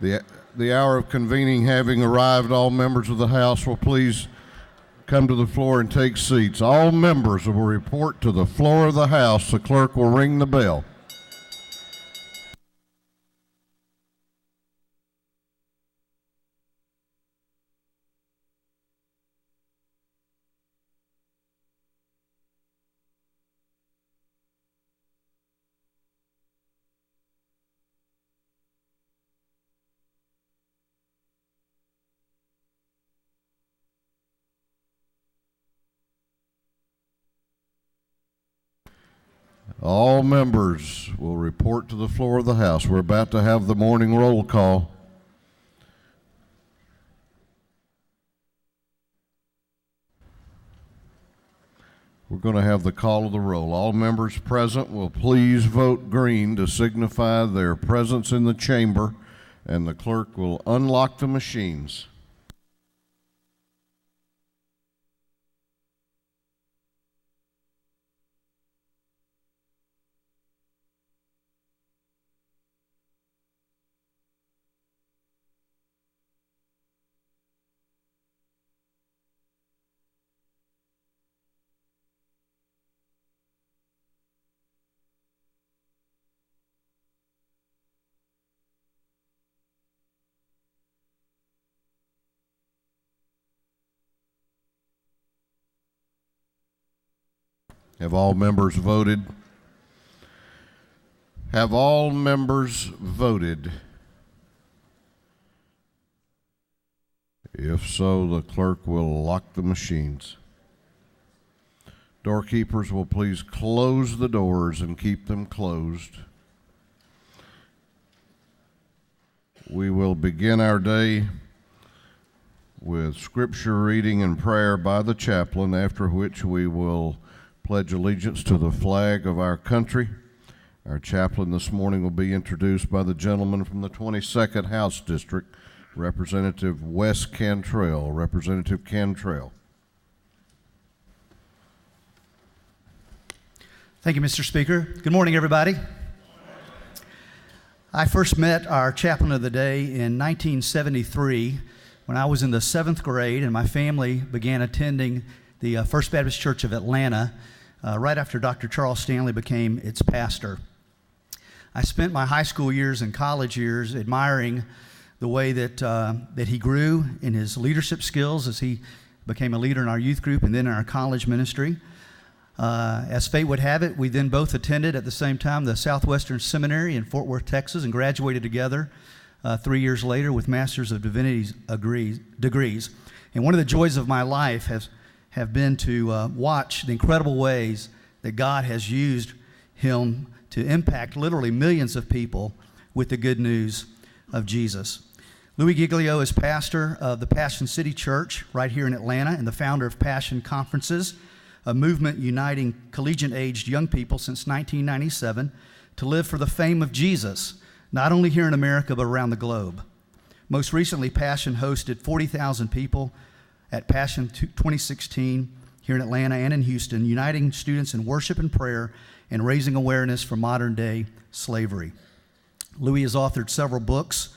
The hour of convening having arrived, all members of the House will please come to the floor and take seats. All members will report to the floor of the House. The clerk will ring the bell. All members will report to the floor of the House. We're about to have the morning roll call. We're going to have the call of the roll. All members present will please vote green to signify their presence in the chamber, and the clerk will unlock the machines. Have all members voted? Have all members voted? If so, the clerk will lock the machines. Doorkeepers will please close the doors and keep them closed. We will begin our day with scripture reading and prayer by the chaplain, after which we will pledge allegiance to the flag of our country. Our chaplain this morning will be introduced by the gentleman from the 22nd House District, Representative Wes Cantrell. Representative Cantrell. Thank you, Mr. Speaker. Good morning, everybody. I first met our chaplain of the day in 1973 when I was in the 7th grade and my family began attending the First Baptist Church of Atlanta right after Dr. Charles Stanley became its pastor. I spent my high school years and college years admiring the way that he grew in his leadership skills as he became a leader in our youth group and then in our college ministry. As fate would have it, we then both attended at the same time the Southwestern Seminary in Fort Worth, Texas, and graduated together 3 years later with Masters of Divinity degrees. And one of the joys of my life have been to watch the incredible ways that God has used him to impact literally millions of people with the good news of Jesus. Louie Giglio is pastor of the Passion City Church right here in Atlanta and the founder of Passion Conferences, a movement uniting collegiate-aged young people since 1997 to live for the fame of Jesus, not only here in America but around the globe. Most recently, Passion hosted 40,000 people at Passion 2016 here in Atlanta and in Houston, uniting students in worship and prayer and raising awareness for modern-day slavery. Louie has authored several books,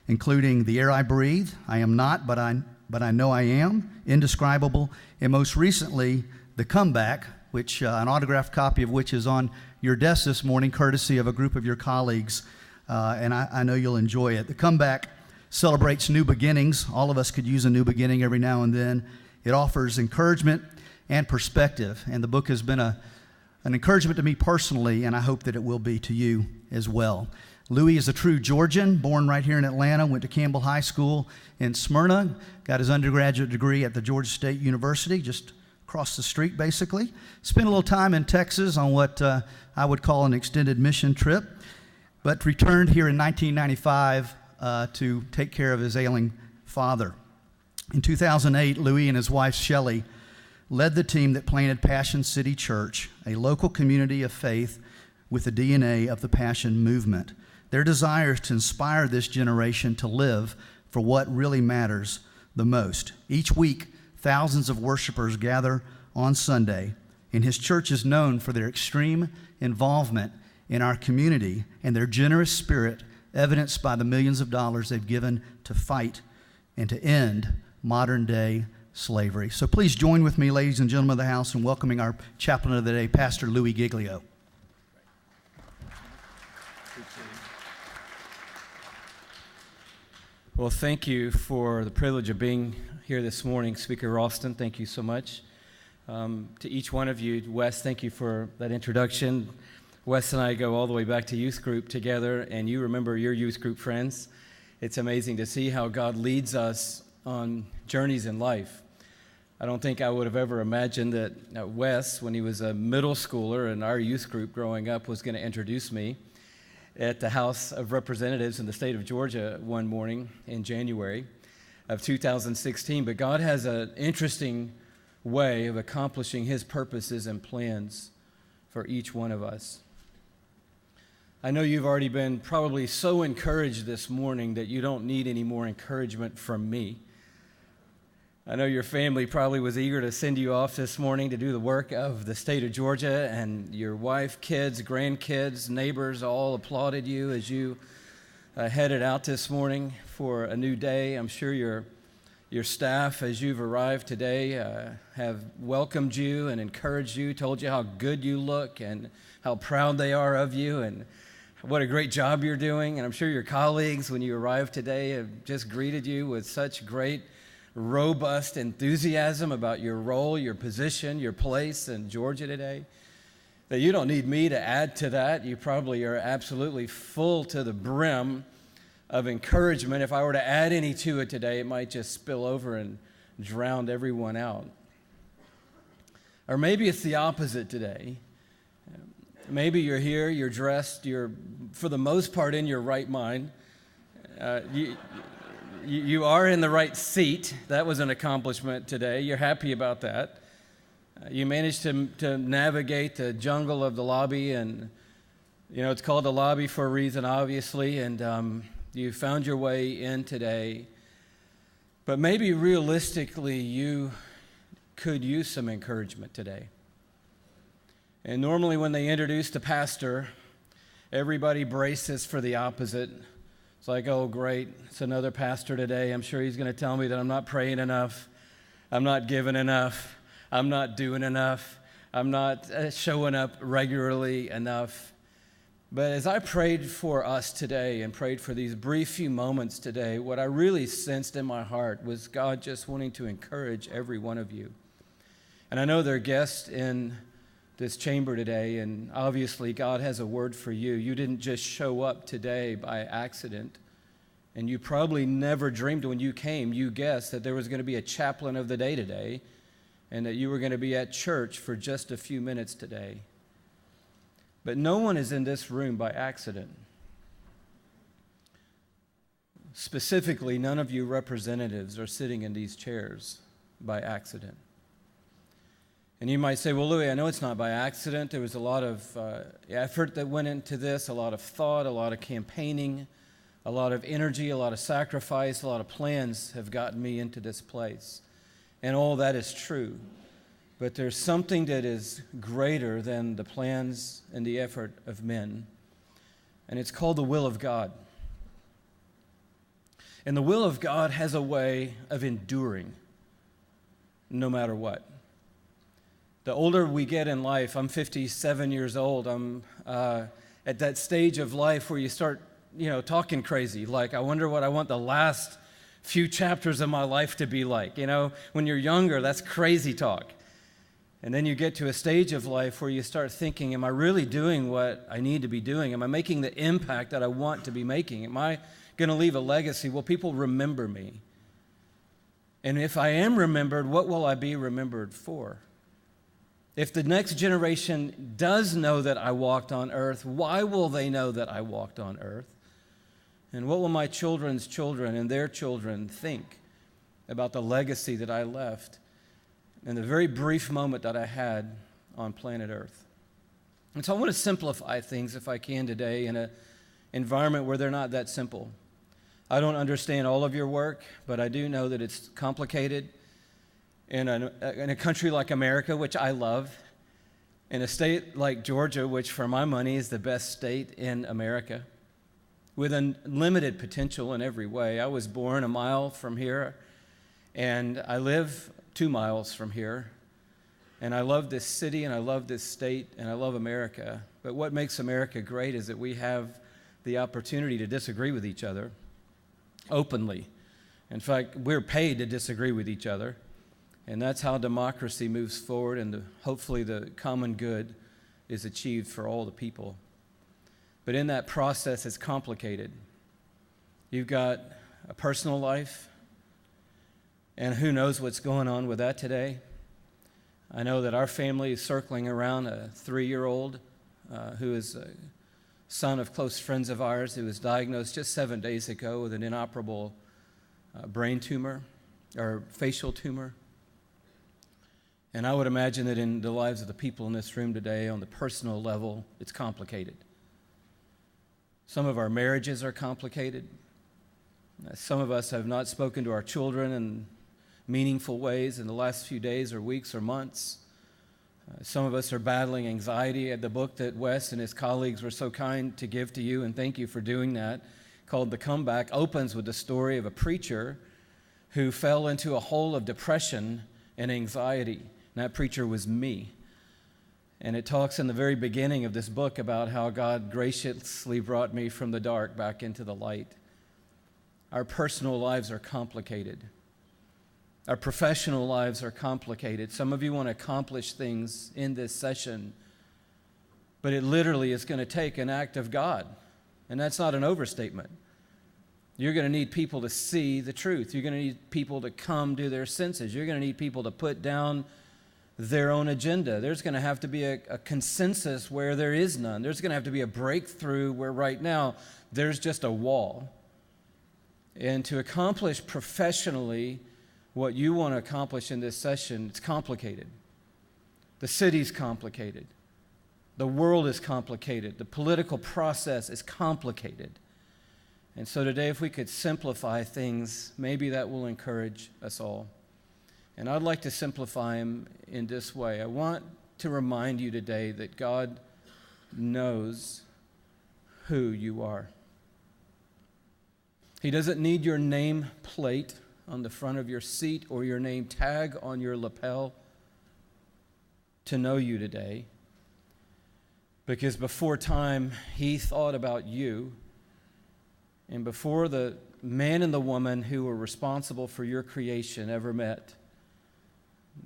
including The Air I Breathe, I Am Not, But I Know I Am, Indescribable, and most recently, The Comeback, which an autographed copy of which is on your desk this morning, courtesy of a group of your colleagues, and I know you'll enjoy it. The Comeback celebrates new beginnings. All of us could use a new beginning every now and then. It offers encouragement and perspective, and the book has been an encouragement to me personally, and I hope that it will be to you as well. Louie is a true Georgian, born right here in Atlanta, went to Campbell High School in Smyrna, got his undergraduate degree at the Georgia State University, just across the street basically. Spent a little time in Texas on what I would call an extended mission trip, but returned here in 1995 to take care of his ailing father. In 2008, Louie and his wife Shelley led the team that planted Passion City Church, a local community of faith with the DNA of the Passion movement. Their desire is to inspire this generation to live for what really matters the most. Each week, thousands of worshipers gather on Sunday, and his church is known for their extreme involvement in our community and their generous spirit evidenced by the millions of dollars they've given to fight and to end modern-day slavery. So please join with me, ladies and gentlemen of the house, in welcoming our chaplain of the day, Pastor Louie Giglio. Well, thank you for the privilege of being here this morning, Speaker Ralston. Thank you so much. To each one of you, Wes, thank you for that introduction. Wes and I go all the way back to youth group together, and you remember your youth group friends. It's amazing to see how God leads us on journeys in life. I don't think I would have ever imagined that Wes, when he was a middle schooler in our youth group growing up, was going to introduce me at the House of Representatives in the state of Georgia one morning in January of 2016. But God has an interesting way of accomplishing his purposes and plans for each one of us. I know you've already been probably so encouraged this morning that you don't need any more encouragement from me. I know your family probably was eager to send you off this morning to do the work of the state of Georgia, and your wife, kids, grandkids, neighbors all applauded you as you headed out this morning for a new day. I'm sure your staff, as you've arrived today, have welcomed you and encouraged you, told you how good you look and how proud they are of you and what a great job you're doing. And I'm sure your colleagues, when you arrived today, have just greeted you with such great robust enthusiasm about your role, your position, your place in Georgia today, that you don't need me to add to that. You probably are absolutely full to the brim of encouragement. If I were to add any to it today, it might just spill over and drown everyone out. Or maybe it's the opposite today. Maybe you're here, you're dressed, you're for the most part in your right mind. You are in the right seat. That was an accomplishment today. You're happy about that. You managed to navigate the jungle of the lobby, and it's called the lobby for a reason, obviously, and you found your way in today. But maybe realistically, you could use some encouragement today. And normally when they introduce the pastor, everybody braces for the opposite. It's like, oh, great, it's another pastor today. I'm sure he's going to tell me that I'm not praying enough, I'm not giving enough, I'm not doing enough, I'm not showing up regularly enough. But as I prayed for us today and prayed for these brief few moments today, what I really sensed in my heart was God just wanting to encourage every one of you. And I know there are guests in this chamber today, and obviously God has a word for you. You didn't just show up today by accident, and you probably never dreamed when you came, you guessed that there was going to be a chaplain of the day today, and that you were going to be at church for just a few minutes today. But no one is in this room by accident. Specifically, none of you representatives are sitting in these chairs by accident. And you might say, well, Louie, I know it's not by accident. There was a lot of effort that went into this, a lot of thought, a lot of campaigning, a lot of energy, a lot of sacrifice, a lot of plans have gotten me into this place. And all that is true. But there's something that is greater than the plans and the effort of men. And it's called the will of God. And the will of God has a way of enduring no matter what. The older we get in life, I'm 57 years old, I'm at that stage of life where you start, talking crazy. Like, I wonder what I want the last few chapters of my life to be like. When you're younger, that's crazy talk. And then you get to a stage of life where you start thinking, am I really doing what I need to be doing? Am I making the impact that I want to be making? Am I going to leave a legacy? Will people remember me? And if I am remembered, what will I be remembered for? If the next generation does know that I walked on earth, why will they know that I walked on earth? And what will my children's children and their children think about the legacy that I left in the very brief moment that I had on planet Earth? And so I want to simplify things, if I can, today in an environment where they're not that simple. I don't understand all of your work, but I do know that it's complicated. In a country like America, which I love, in a state like Georgia, which for my money is the best state in America, with unlimited potential in every way. I was born a mile from here, and I live 2 miles from here. And I love this city, and I love this state, and I love America. But what makes America great is that we have the opportunity to disagree with each other openly. In fact, we're paid to disagree with each other. And that's how democracy moves forward, and hopefully the common good is achieved for all the people. But in that process, it's complicated. You've got a personal life, and who knows what's going on with that today. I know that our family is circling around a 3-year-old who is a son of close friends of ours who was diagnosed just 7 days ago with an inoperable brain tumor or facial tumor. And I would imagine that in the lives of the people in this room today, on the personal level, it's complicated. Some of our marriages are complicated. Some of us have not spoken to our children in meaningful ways in the last few days or weeks or months. Some of us are battling anxiety. The book that Wes and his colleagues were so kind to give to you, and thank you for doing that, called The Comeback, opens with the story of a preacher who fell into a hole of depression and anxiety. And that preacher was me. And it talks in the very beginning of this book about how God graciously brought me from the dark back into the light. Our personal lives are complicated. Our professional lives are complicated. Some of you want to accomplish things in this session, but it literally is going to take an act of God, and that's not an overstatement. You're going to need people to see the truth. You're going to need people to come to their senses. You're going to need people to put down their own agenda. There's going to have to be a consensus where there is none. There's going to have to be a breakthrough where right now there's just a wall. And to accomplish professionally what you want to accomplish in this session, it's complicated. The city's complicated. The world is complicated. The political process is complicated. And so today, if we could simplify things, maybe that will encourage us all. And I'd like to simplify them in this way. I want to remind you today that God knows who you are. He doesn't need your name plate on the front of your seat or your name tag on your lapel to know you today. Because before time, He thought about you. And before the man and the woman who were responsible for your creation ever met,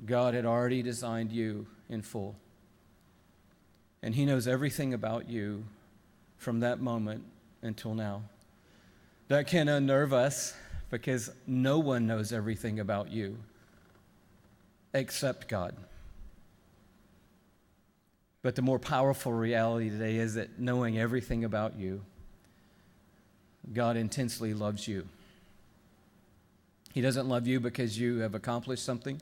God had already designed you in full. And He knows everything about you from that moment until now. That can unnerve us because no one knows everything about you except God. But the more powerful reality today is that knowing everything about you, God intensely loves you. He doesn't love you because you have accomplished something,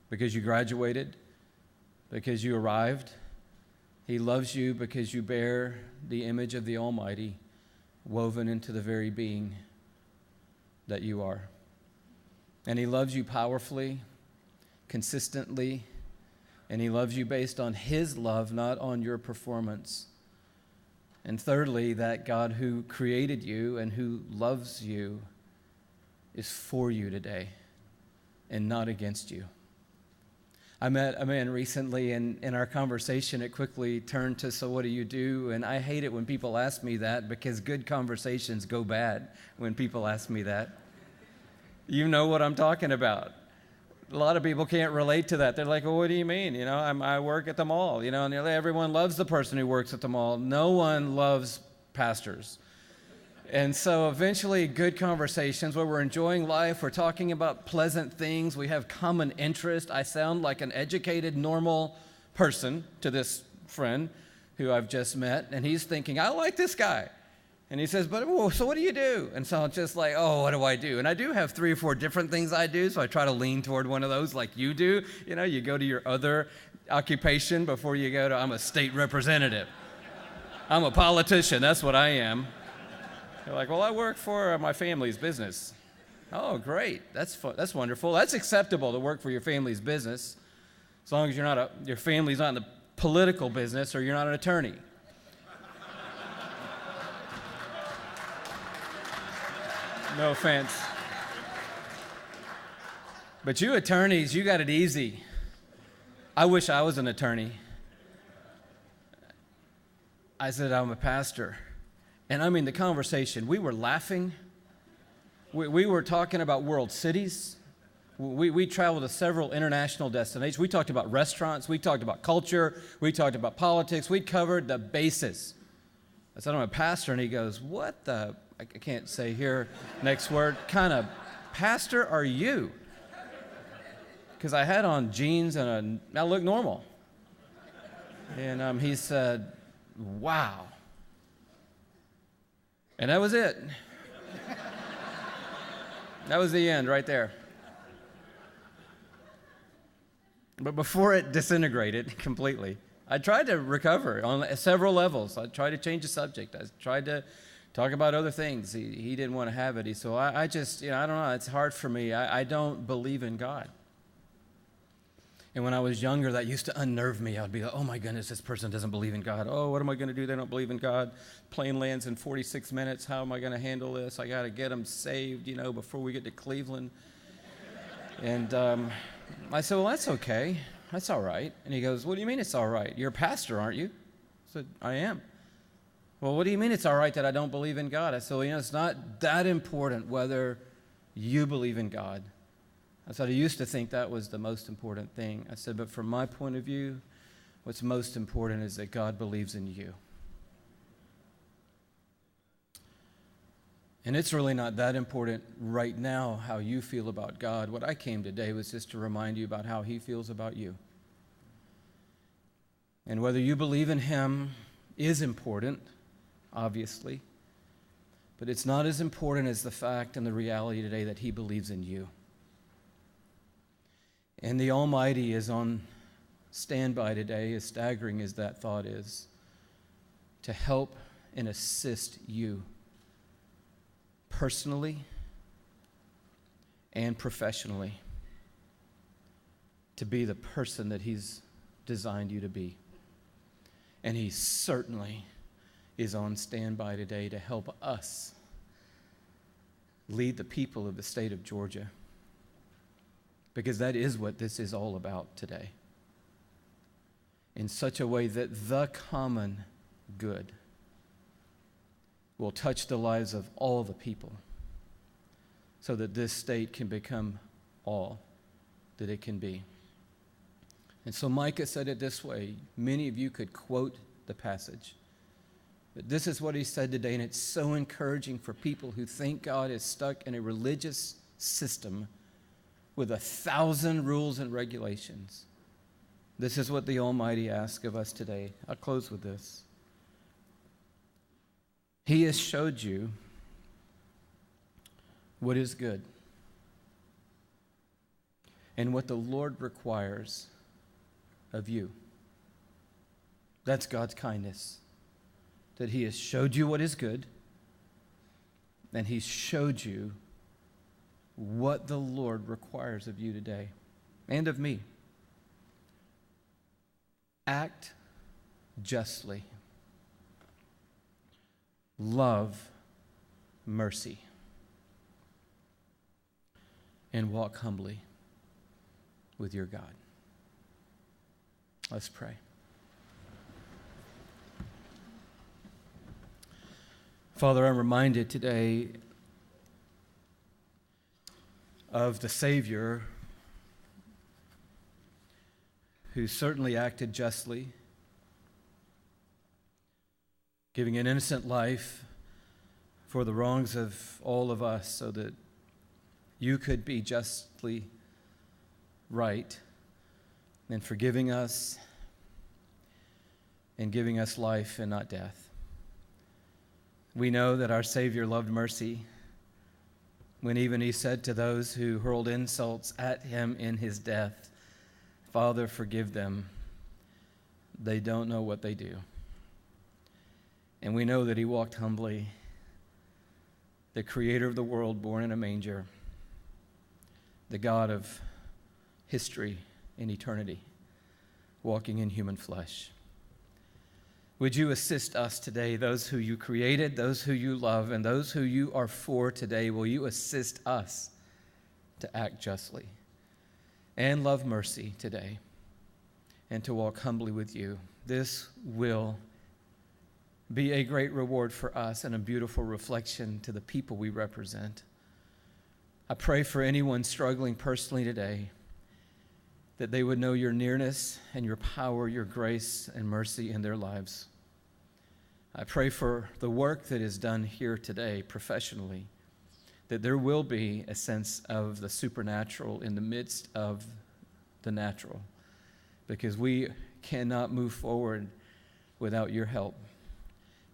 because you graduated, because you arrived. He loves you because you bear the image of the Almighty woven into the very being that you are. And He loves you powerfully, consistently, and He loves you based on His love, not on your performance. And thirdly, that God who created you and who loves you is for you today and not against you. I met a man recently, and in our conversation, it quickly turned to, so what do you do? And I hate it when people ask me that because good conversations go bad when people ask me that. You know what I'm talking about. A lot of people can't relate to that. They're like, well, what do you mean? You know, I work at the mall, and everyone loves the person who works at the mall. No one loves pastors. And so eventually good conversations where we're enjoying life, we're talking about pleasant things, we have common interest. I sound like an educated, normal person to this friend who I've just met, and he's thinking, I like this guy. And he says, so what do you do? And so I'm just like, what do I do? And I do have 3 or 4 different things I do, so I try to lean toward one of those like you do. You go to your other occupation before you go to, I'm a state representative. I'm a politician, that's what I am. They're like, well, I work for my family's business. Oh, great. That's fun. That's wonderful. That's acceptable to work for your family's business as long as your family's not in the political business or you're not an attorney. No offense. But you attorneys, you got it easy. I wish I was an attorney. I said, I'm a pastor. And I mean, the conversation, we were laughing. We were talking about world cities. We traveled to several international destinations. We talked about restaurants. We talked about culture. We talked about politics. We covered the bases. I said, I'm a pastor. And he goes, what the, I can't say here, next word, kind of pastor are you? Because I had on jeans and I looked normal. And he said, wow. And that was it. That was the end right there. But before it disintegrated completely, I tried to recover on several levels. I tried to change the subject. I tried to talk about other things. He didn't want to have it. So I just, I don't know. It's hard for me. I don't believe in God. And when I was younger, that used to unnerve me. I'd be like, oh my goodness, this person doesn't believe in God. Oh, what am I going to do? They don't believe in God. Plane lands in 46 minutes. How am I going to handle this? I got to get them saved, before we get to Cleveland. And I said, well, that's okay. That's all right. And he goes, what do you mean it's all right? You're a pastor, aren't you? I said, I am. Well, what do you mean it's all right that I don't believe in God? I said, well, it's not that important whether you believe in God. I said, I used to think that was the most important thing. I said, but from my point of view, what's most important is that God believes in you. And it's really not that important right now how you feel about God. What I came today was just to remind you about how he feels about you. And whether you believe in him is important, obviously, but it's not as important as the fact and the reality today that he believes in you. And the Almighty is on standby today, as staggering as that thought is, to help and assist you personally and professionally to be the person that he's designed you to be. And he certainly is on standby today to help us lead the people of the state of Georgia. Because that is what this is all about today. In such a way that the common good will touch the lives of all the people so that this state can become all that it can be. And so Micah said it this way. Many of you could quote the passage. But this is what he said today, and it's so encouraging for people who think God is stuck in a religious system with 1,000 rules and regulations. This is what the Almighty asks of us today. I'll close with this. He has showed you what is good and what the Lord requires of you. That's God's kindness, that he has showed you what is good, and he's showed you what the Lord requires of you today and of me. Act justly. Love mercy. And walk humbly with your God. Let's pray. Father, I'm reminded today of the Savior who certainly acted justly, giving an innocent life for the wrongs of all of us so that you could be justly right in forgiving us and giving us life and not death. We know that our Savior loved mercy when even he said to those who hurled insults at him in his death, Father, forgive them. They don't know what they do. And we know that he walked humbly, the creator of the world born in a manger, the God of history and eternity, walking in human flesh. Would you assist us today, those who you created, those who you love, and those who you are for today? Will you assist us to act justly and love mercy today and to walk humbly with you? This will be a great reward for us and a beautiful reflection to the people we represent. I pray for anyone struggling personally today that they would know your nearness and your power, your grace and mercy in their lives. I pray for the work that is done here today professionally, that there will be a sense of the supernatural in the midst of the natural, because we cannot move forward without your help.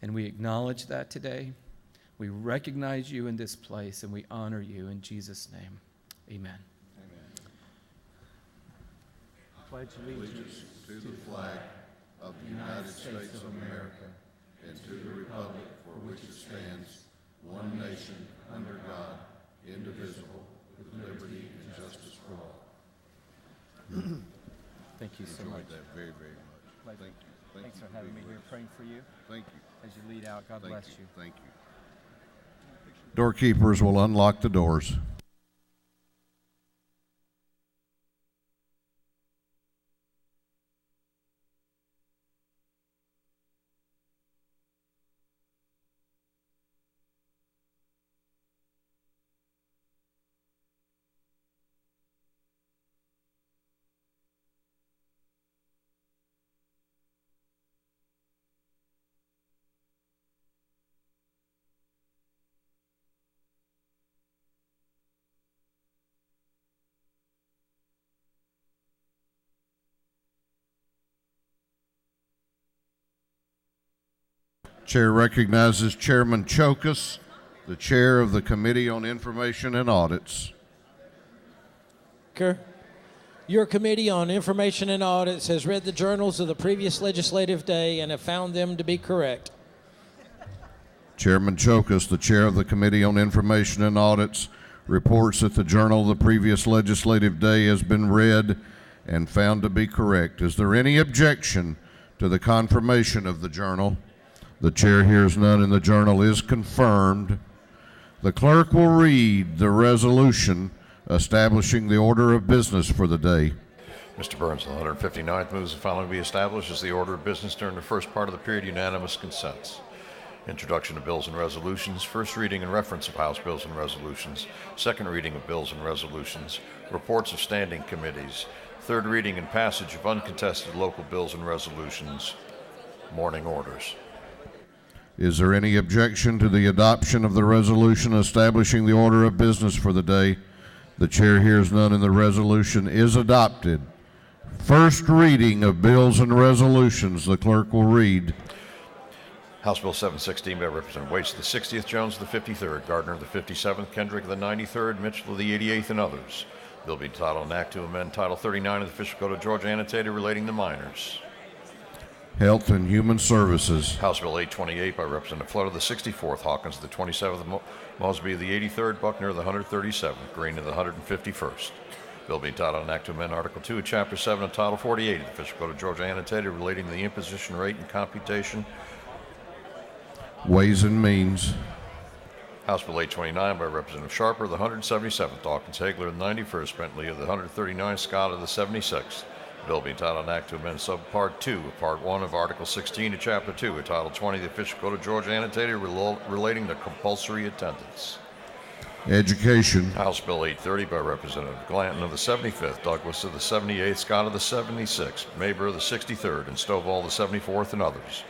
And we acknowledge that today. We recognize you in this place, and we honor you in Jesus' name. Amen. Pledge allegiance to the flag of the United States of America and to the republic for which it stands, one nation, under God, indivisible, with liberty and justice for all. Thank you so much. That very, very much. Thank you. Thanks for having me here, praying for you. Thank you. As you lead out, God bless you. Thank you. Doorkeepers will unlock the doors. Chair recognizes Chairman Chokas, the chair of the Committee on Information and Audits. Your Committee on Information and Audits has read the journals of the previous legislative day and have found them to be correct. Chairman Chokas, the chair of the Committee on Information and Audits, reports that the journal of the previous legislative day has been read and found to be correct. Is there any objection to the confirmation of the journal? The chair hears none, and the journal is confirmed. The clerk will read the resolution establishing the order of business for the day. Mr. Burns, the 159th moves the following to be established as the order of business during the first part of the period. Unanimous consents. Introduction of bills and resolutions, first reading and reference of House bills and resolutions, second reading of bills and resolutions, reports of standing committees, third reading and passage of uncontested local bills and resolutions, morning orders. Is there any objection to the adoption of the resolution establishing the order of business for the day? The chair hears none, and the resolution is adopted. First reading of bills and resolutions. The clerk will read. House Bill 716 by Representative Waits of the 60th, Jones of the 53rd, Gardner of the 57th, Kendrick of the 93rd, Mitchell of the 88th, and others. Bill being titled an act to amend Title 39 of the Official Code of Georgia annotated relating to minors. Health and Human Services. House Bill 828 by Representative Flood of the 64th, Hawkins of the 27th, Mosby of the 83rd, Buckner of the 137th, Green of the 151st. Bill being titled an act to amend Article 2 of Chapter 7 of Title 48 of the Official Code of Georgia annotated relating to the imposition rate and computation. Ways and Means. House Bill 829 by Representative Sharper of the 177th, Dawkins Hagler of the 91st, Bentley of the 139th, Scott of the 76th. Bill being titled an act to amend Subpart 2 of Part 1 of Article 16 of Chapter 2 of Title 20 of the Official Code of Georgia annotated relating to compulsory attendance. Education. House Bill 830 by Representative Glanton of the 75th, Douglas of the 78th, Scott of the 76th, Maber of the 63rd, and Stovall of the 74th, and others.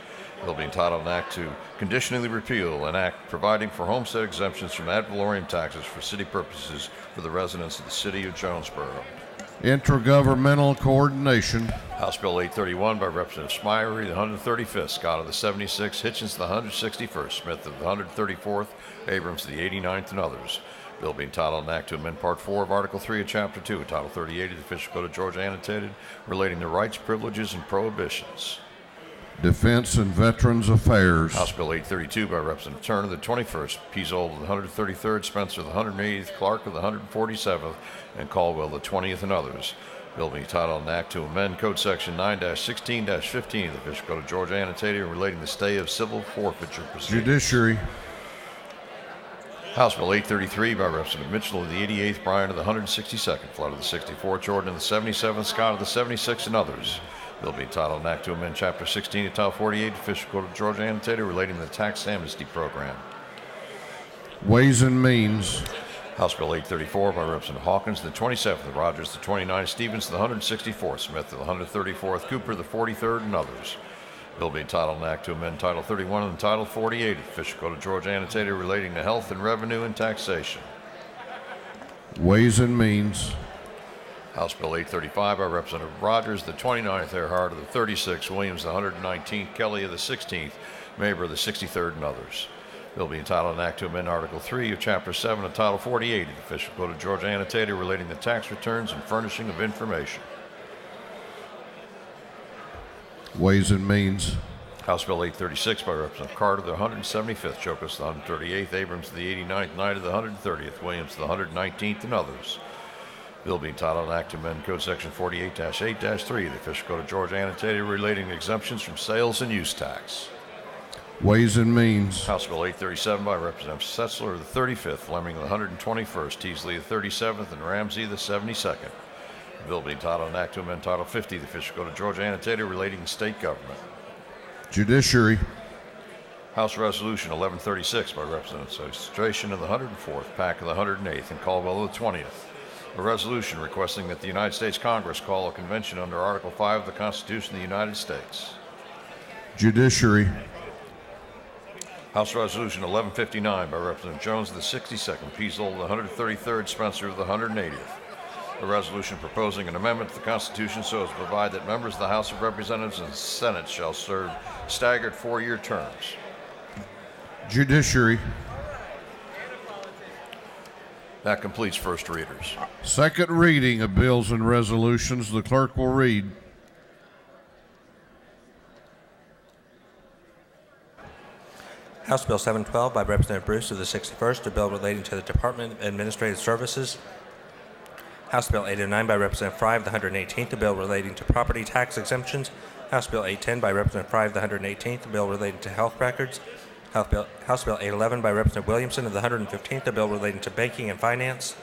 Bill being titled an act to conditionally repeal an act providing for homestead exemptions from ad valorem taxes for city purposes for the residents of the city of Jonesboro. Intergovernmental Coordination. House Bill 831 by Representative Smyrie, the 135th, Scott of the 76th, Hitchens the 161st, Smith of the 134th, Abrams the 89th, and others. Bill being titled an act to amend Part 4 of Article 3 of Chapter 2 of Title 38 of the Official Code of Georgia annotated relating to rights, privileges, and prohibitions. Defense and Veterans Affairs. House Bill 832 by Representative Turner, the 21st, Peizold of the 133rd, Spencer of the 180th, Clark of the 147th, and Caldwell the 20th, and others. Bill being titled an act to amend Code Section 9-16-15 of the Official Code of Georgia annotated relating the stay of civil forfeiture proceedings. Judiciary. House Bill 833 by Representative Mitchell of the 88th, Bryan of the 162nd, Flood of the 64th, Jordan of the 77th, Scott of the 76th, and others. Bill being titled an act to amend Chapter 16 of Title 48 Official Code of Georgia annotated relating to the tax amnesty program. Ways and Means. House Bill 834 by Representative Hawkins, the 27th, of Rogers, the 29th, Stevens, the 164th, Smith, the 134th, Cooper, the 43rd, and others. Bill being titled an act to amend Title 31 and Title 48 of the Official Code of Georgia annotated relating to health and revenue and taxation. Ways and Means. House Bill 835 by Representative Rogers, the 29th, Earhart of the 36th, Williams, the 119th, Kelly of the 16th, Maber of the 63rd, and others. Bill being titled an act to amend Article 3 of Chapter 7 of Title 48 of the Official Code of Georgia annotated relating to tax returns and furnishing of information. Ways and Means. House Bill 836 by Representative Carter, the 175th, Chocus, the 138th, Abrams, the 89th, Knight of the 130th, Williams, the 119th, and others. Bill being titled an act to amend Code Section 48-8-3 of the Official Code of Georgia annotated relating to exemptions from sales and use tax. Ways and Means. House Bill 837 by Representative Setzler of the 35th, Fleming of the 121st, Teasley the 37th, and Ramsey the 72nd. The bill being titled an act to amend Title 50 of the Official Code of Georgia annotated relating to state government. Judiciary. House Resolution 1136 by Representative Stration of the 104th, Pack of the 108th, and Caldwell of the 20th. A resolution requesting that the United States Congress call a convention under Article 5 of the Constitution of the United States. Judiciary. House Resolution 1159 by Representative Jones of the 62nd, Peasel of the 133rd, Spencer of the 180th. A resolution proposing an amendment to the Constitution so as to provide that members of the House of Representatives and Senate shall serve staggered 4-year terms. Judiciary. That completes first readers. Second reading of bills and resolutions. The clerk will read. House Bill 712 by Representative Bruce of the 61st, a bill relating to the Department of Administrative Services. House Bill 809 by Representative Fry of the 118th, a bill relating to property tax exemptions. House Bill 810 by Representative Fry of the 118th, a bill relating to health records. House Bill 811 by Representative Williamson of the 115th, a bill relating to banking and finance.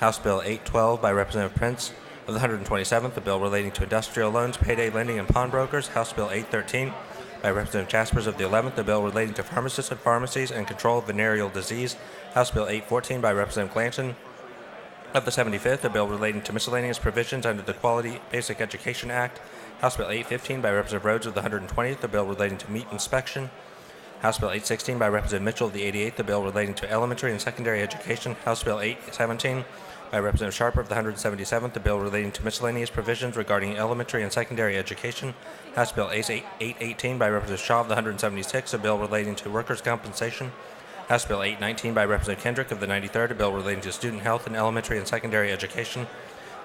House Bill 812 by Representative Prince of the 127th, a bill relating to industrial loans, payday lending, and pawnbrokers. House Bill 813 by Representative Jaspers of the 11th, a bill relating to pharmacists and pharmacies and control of venereal disease. House Bill 814 by Representative Glanton of the 75th, a bill relating to miscellaneous provisions under the Quality Basic Education Act. House Bill 815 by Representative Rhodes of the 120th, a bill relating to meat inspection. House Bill 816 by Representative Mitchell of the 88th, a bill relating to elementary and secondary education. House Bill 817 by Representative Sharper of the 177th, a bill relating to miscellaneous provisions regarding elementary and secondary education. House Bill 818 by Representative Shaw of the 176th, a bill relating to workers' compensation. House Bill 819 by Representative Kendrick of the 93rd, a bill relating to student health in elementary and secondary education.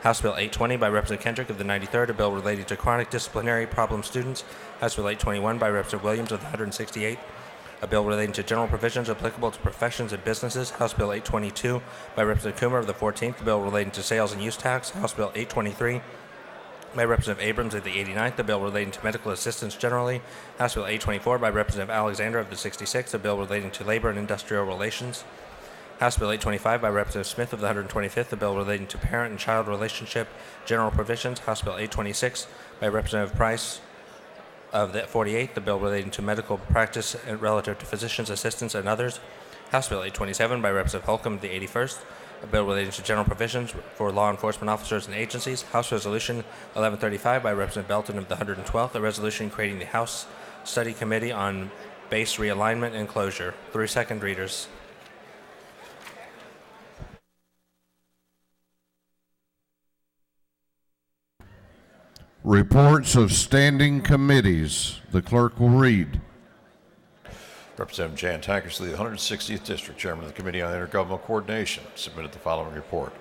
House Bill 820 by Representative Kendrick of the 93rd, a bill relating to chronic disciplinary problem students. House Bill 821 by Representative Williams of the 168th, a bill relating to general provisions applicable to professions and businesses. House Bill 822 by Representative Coomer of the 14th, a bill relating to sales and use tax. House Bill 823 by Representative Abrams of the 89th, a bill relating to medical assistance generally. House Bill 824 by Representative Alexander of the 66th, a bill relating to labor and industrial relations. House Bill 825 by Representative Smith of the 125th, a bill relating to parent and child relationship general provisions. House Bill 826 by Representative Price of the 48th, a bill relating to medical practice and relative to physicians, assistants, and others. House Bill 827 by Representative Holcomb of the 81st, a bill relating to general provisions for law enforcement officers and agencies. House Resolution 1135 by Representative Belton of the 112th, a resolution creating the House Study Committee on Base Realignment and Closure. 3 second readers. Reports of standing committees. The clerk will read. Representative Jan Tankersley, the 160th District, Chairman of the Committee on Intergovernmental Coordination, submitted the following report.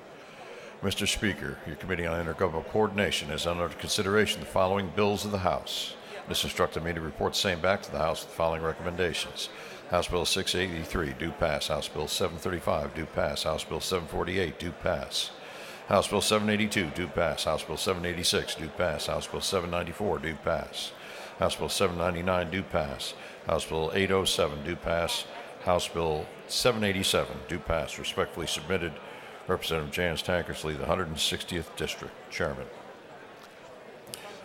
Mr. Speaker, your Committee on Intergovernmental Coordination has under consideration the following bills of the House. This instructed me to report the same back to the House with the following recommendations. House Bill 683, do pass. House Bill 735, do pass. House Bill 748, do pass. House Bill 782, do pass. House Bill 786, do pass. House Bill 794, do pass. House Bill 799, do pass. House Bill 807, do pass. House Bill 787, do pass. Respectfully submitted, Representative Janice Tankersley, the 160th District Chairman.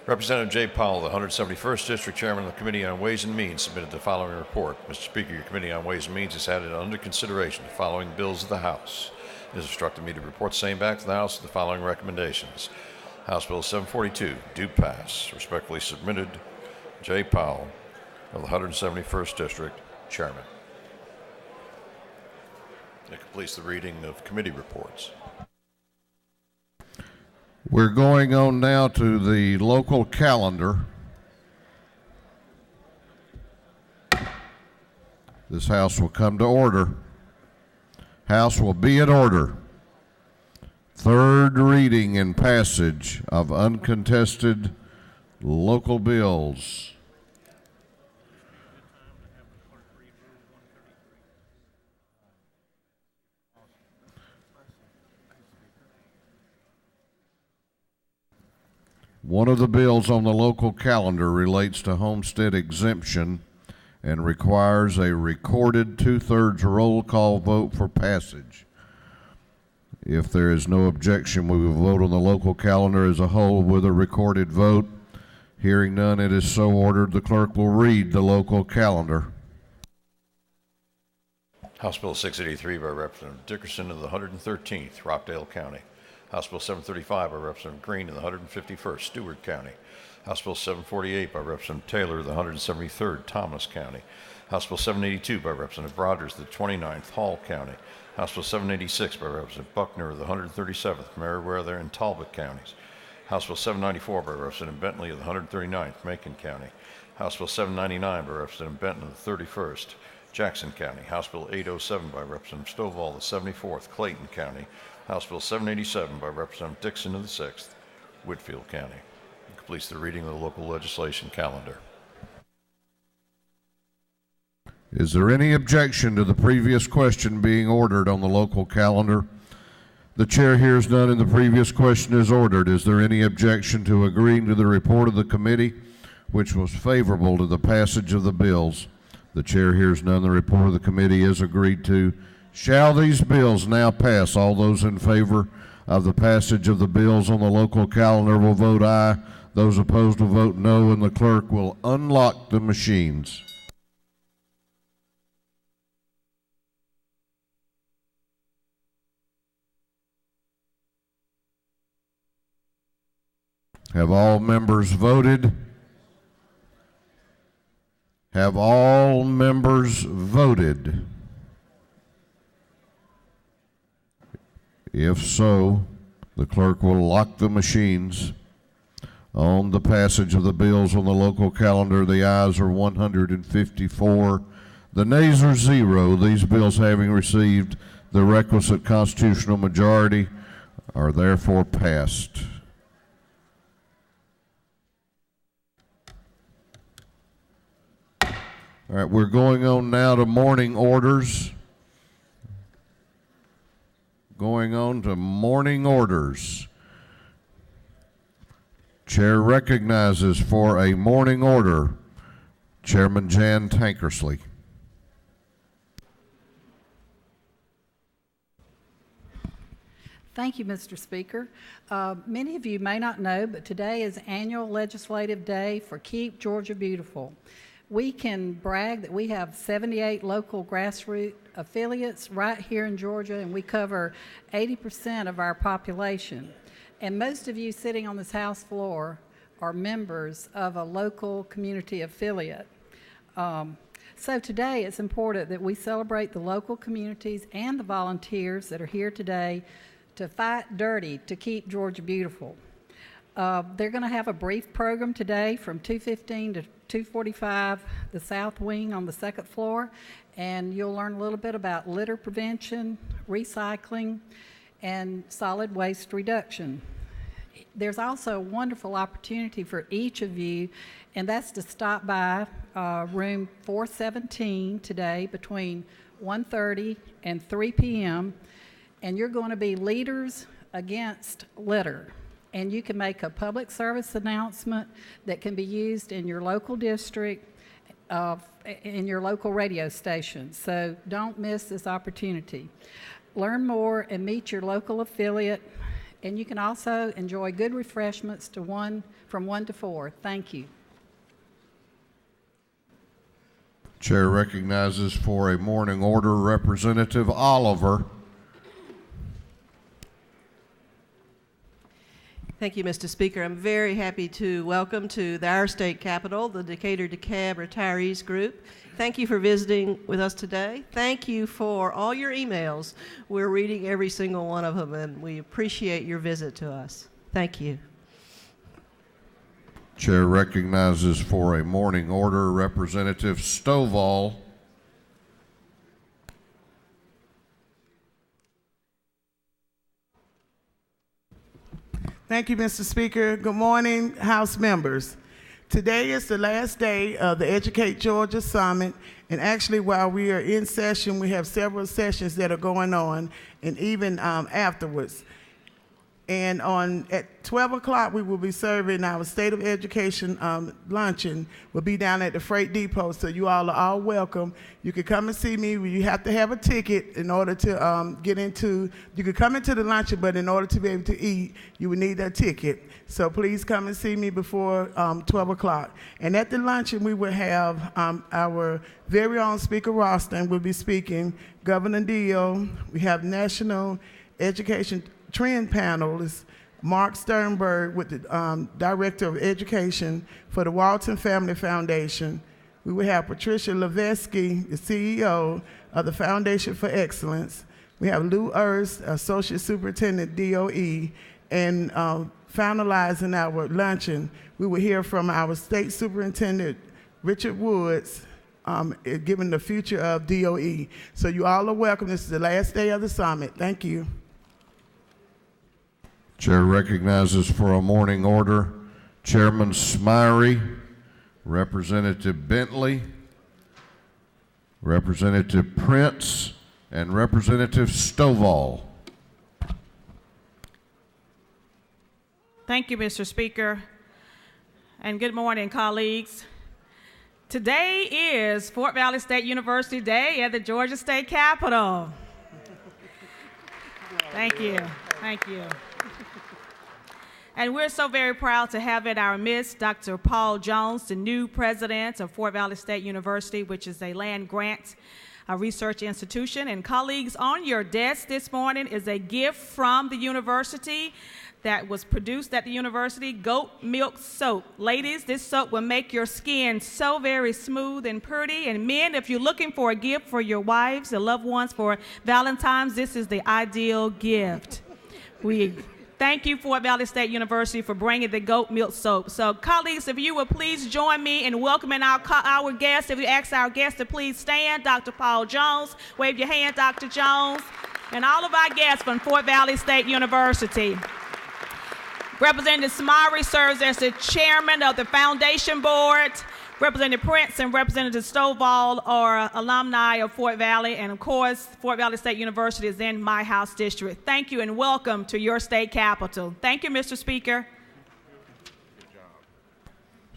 Representative Jay Powell, the 171st District Chairman of the Committee on Ways and Means, submitted the following report. Mr. Speaker, your Committee on Ways and Means has had under consideration the following bills of the House. It has instructed me to report same back to the House with the following recommendations. House Bill 742, do pass. Respectfully submitted, Jay Powell of the 171st District, Chairman. That completes the reading of committee reports. We're going on now to the local calendar. This House will come to order. House will be in order. Third reading and passage of uncontested local bills. One of the bills on the local calendar relates to homestead exemption and requires a recorded 2/3 roll call vote for passage. If there is no objection, we will vote on the local calendar as a whole with a recorded vote. Hearing none, it is so ordered. The clerk will read the local calendar. House Bill 683 by Representative Dickerson of the 113th, Rockdale County. House Bill 735 by Representative Green of the 151st, Stewart County. House Bill 748 by Representative Taylor of the 173rd, Thomas County. House Bill 782 by Representative Rogers of the 29th, Hall County. House Bill 786 by Representative Buckner of the 137th, Meriwether and Talbot Counties. House Bill 794 by Representative Bentley of the 139th, Macon County. House Bill 799 by Representative Benton of the 31st, Jackson County. House Bill 807 by Representative Stovall of the 74th, Clayton County. House Bill 787 by Representative Dixon of the 6th, Whitfield County. It completes the reading of the local legislation calendar. Is there any objection to the previous question being ordered on the local calendar? The chair hears none and the previous question is ordered. Is there any objection to agreeing to the report of the committee, which was favorable to the passage of the bills? The chair hears none. The report of the committee is agreed to. Shall these bills now pass? All those in favor of the passage of the bills on the local calendar will vote aye. Those opposed will vote no, and the clerk will unlock the machines. Have all members voted? Have all members voted? If so, the clerk will lock the machines. On the passage of the bills on the local calendar, the ayes are 154. The nays are 0. These bills, having received the requisite constitutional majority, are therefore passed. All right, we're going on now to morning orders. Going on to morning orders. Chair recognizes for a morning order Chairman Jan Tankersley. Thank you, Mr. Speaker. Many of you may not know, but today is annual legislative day for Keep Georgia Beautiful. We can brag that we have 78 local grassroots affiliates right here in Georgia, and we cover 80% of our population. And most of you sitting on this House floor are members of a local community affiliate. So today it's important that we celebrate the local communities and the volunteers that are here today to fight dirty to keep Georgia beautiful. They're going to have a brief program today from 2:15 to 2:45, the South Wing on the second floor, and you'll learn a little bit about litter prevention, recycling, and solid waste reduction. There's also a wonderful opportunity for each of you, and that's to stop by room 417 today between 1:30 and 3 p.m., and you're going to be leaders against litter. And you can make a public service announcement that can be used in your local district, in your local radio station. So don't miss this opportunity. Learn more and meet your local affiliate. And you can also enjoy good refreshments from 1 to 4. Thank you. Chair recognizes for a morning order Representative Oliver. Thank you, Mr. Speaker. I'm very happy to welcome to our state capitol the Decatur DeKalb Retirees Group. Thank you for visiting with us today. Thank you for all your emails. We're reading every single one of them, and we appreciate your visit to us. Thank you. Chair recognizes for a morning order Representative Stovall. Thank you, Mr. Speaker. Good morning, House members. Today is the last day of the Educate Georgia Summit, and actually while we are in session, we have several sessions that are going on, and even afterwards. And at 12 o'clock, we will be serving our State of Education luncheon. We'll be down at the Freight Depot, so you all are all welcome. You can come and see me. You have to have a ticket in order to get into, you can come into the luncheon, but in order to be able to eat, you would need that ticket. So please come and see me before 12 o'clock. And at the luncheon, we will have our very own Speaker Ralston will be speaking, Governor Deal. We have National Education Trend panelist Mark Sternberg with the Director of Education for the Walton Family Foundation. We will have Patricia Levesky, the CEO of the Foundation for Excellence. We have Lou Ernst, Associate Superintendent, DOE, and finalizing our luncheon, we will hear from our State Superintendent, Richard Woods, given the future of DOE. So you all are welcome. This is the last day of the summit. Thank you. Chair recognizes for a morning order Chairman Smyrie, Representative Bentley, Representative Prince, and Representative Stovall. Thank you, Mr. Speaker, and good morning, colleagues. Today is Fort Valley State University Day at the Georgia State Capitol. Thank you. Thank you. And we're so very proud to have in our midst Dr. Paul Jones, the new president of Fort Valley State University, which is a land-grant research institution. And colleagues, on your desk this morning is a gift from the university that was produced at the university, goat milk soap. Ladies, this soap will make your skin so very smooth and pretty. And men, if you're looking for a gift for your wives or loved ones for Valentine's, this is the ideal gift. We thank you, Fort Valley State University, for bringing the goat milk soap. So, colleagues, if you would please join me in welcoming our guests. If you ask our guests to please stand, Dr. Paul Jones, wave your hand, Dr. Jones, and all of our guests from Fort Valley State University. Representative Smyrie serves as the chairman of the foundation board. Representative Prince and Representative Stovall are alumni of Fort Valley, and of course, Fort Valley State University is in my house district. Thank you and welcome to your state capitol. Thank you, Mr. Speaker.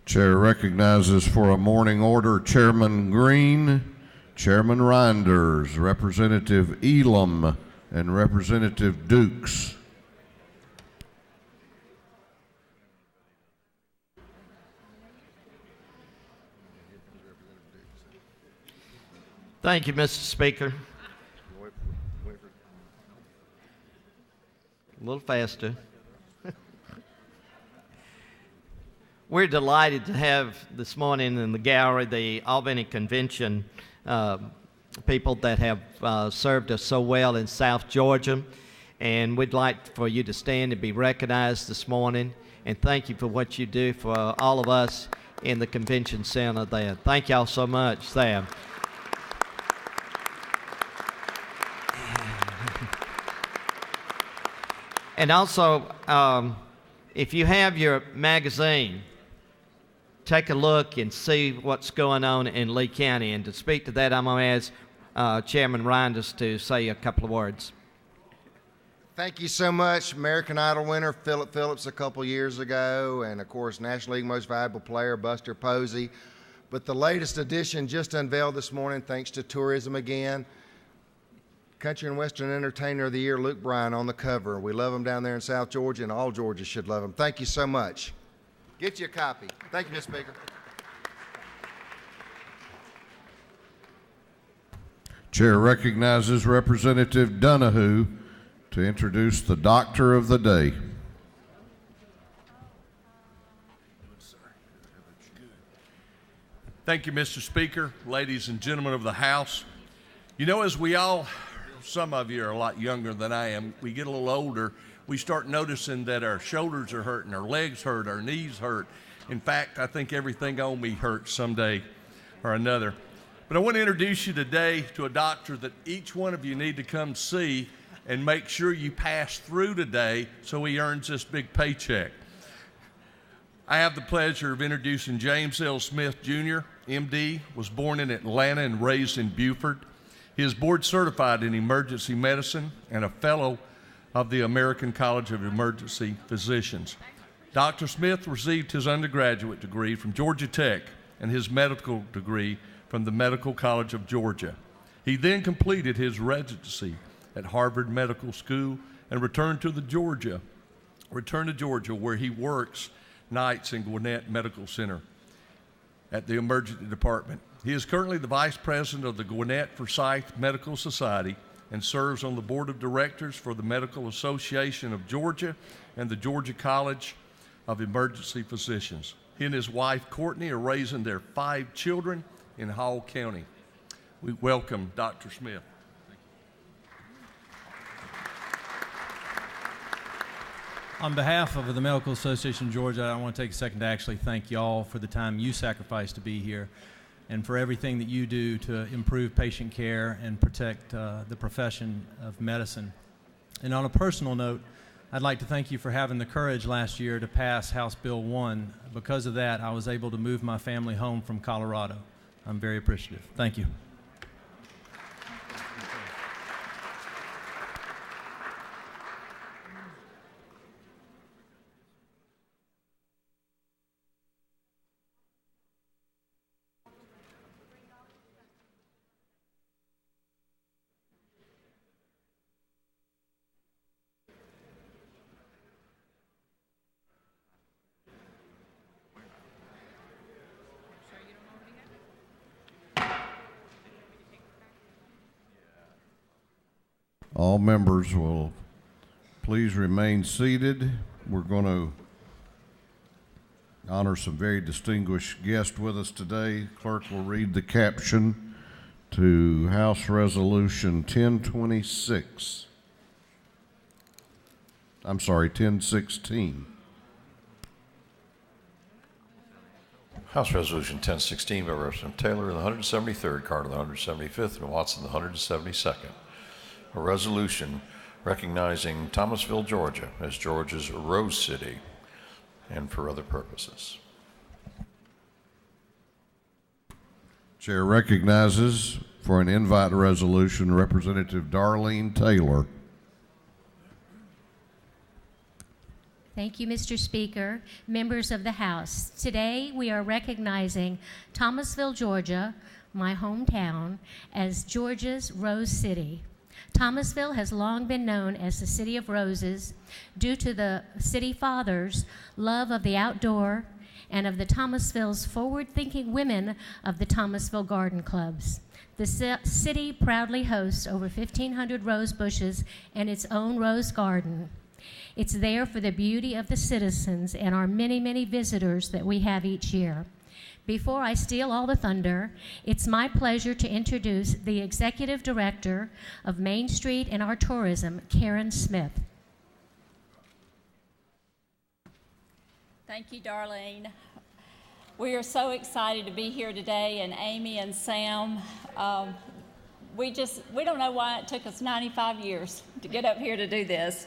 Chair recognizes for a morning order Chairman Green, Chairman Reinders, Representative Elam, and Representative Dukes. Thank you, Mr. Speaker. A little faster. We're delighted to have this morning in the gallery the Albany Convention people that have served us so well in South Georgia. And we'd like for you to stand and be recognized this morning. And thank you for what you do for all of us in the convention center there. Thank y'all so much there. And also, if you have your magazine, take a look and see what's going on in Lee County. And to speak to that, I'm going to ask Chairman Reinders to say a couple of words. Thank you so much. American Idol winner Philip Phillips a couple years ago, and of course National League Most Valuable Player Buster Posey. But the latest edition just unveiled this morning, thanks to tourism again. Country and Western Entertainer of the Year, Luke Bryan, on the cover. We love him down there in South Georgia, and all Georgia should love him. Thank you so much. Get you a copy. Thank you, Mr. Speaker. Chair recognizes Representative Donahue to introduce the Doctor of the Day. Thank you, Mr. Speaker, ladies and gentlemen of the House. You know, as we all, some of you are a lot younger than I am, we get a little older, we start noticing that our shoulders are hurting, our legs hurt, our knees hurt. In fact, I think everything on me hurts someday or another. But I want to introduce you today to a doctor that each one of you need to come see and make sure you pass through today so he earns this big paycheck. I have the pleasure of introducing James L. Smith, Jr., MD, was born in Atlanta and raised in Beaufort. He is board certified in emergency medicine and a fellow of the American College of Emergency Physicians. Dr. Smith received his undergraduate degree from Georgia Tech and his medical degree from the Medical College of Georgia. He then completed his residency at Harvard Medical School and returned to Georgia, where he works nights in Gwinnett Medical Center at the emergency department. He is currently the vice president of the Gwinnett Forsyth Medical Society and serves on the board of directors for the Medical Association of Georgia and the Georgia College of Emergency Physicians. He and his wife, Courtney, are raising their 5 children in Hall County. We welcome Dr. Smith. On behalf of the Medical Association of Georgia, I want to take a second to actually thank you all for the time you sacrificed to be here and for everything that you do to improve patient care and protect the profession of medicine. And on a personal note, I'd like to thank you for having the courage last year to pass House Bill 1. Because of that, I was able to move my family home from Colorado. I'm very appreciative. Thank you. All members will please remain seated. We're going to honor some very distinguished guests with us today. Clerk will read the caption to House Resolution 1026. I'm sorry, 1016. House Resolution 1016 by Representative Taylor in the 173rd, Carter the 175th, and Watson the 172nd. A resolution recognizing Thomasville, Georgia as Georgia's Rose City and for other purposes. Chair recognizes for an invite resolution Representative Darlene Taylor. Thank you, Mr. Speaker. Members of the House, today we are recognizing Thomasville, Georgia, my hometown, as Georgia's Rose City. Thomasville has long been known as the City of Roses due to the city fathers' love of the outdoor and of the Thomasville's forward-thinking women of the Thomasville Garden Clubs. The city proudly hosts over 1,500 rose bushes and its own rose garden. It's there for the beauty of the citizens and our many, many visitors that we have each year. Before I steal all the thunder, it's my pleasure to introduce the Executive Director of Main Street and our Tourism, Karen Smith. Thank you, Darlene. We are so excited to be here today, and Amy and Sam, we don't know why it took us 95 years to get up here to do this.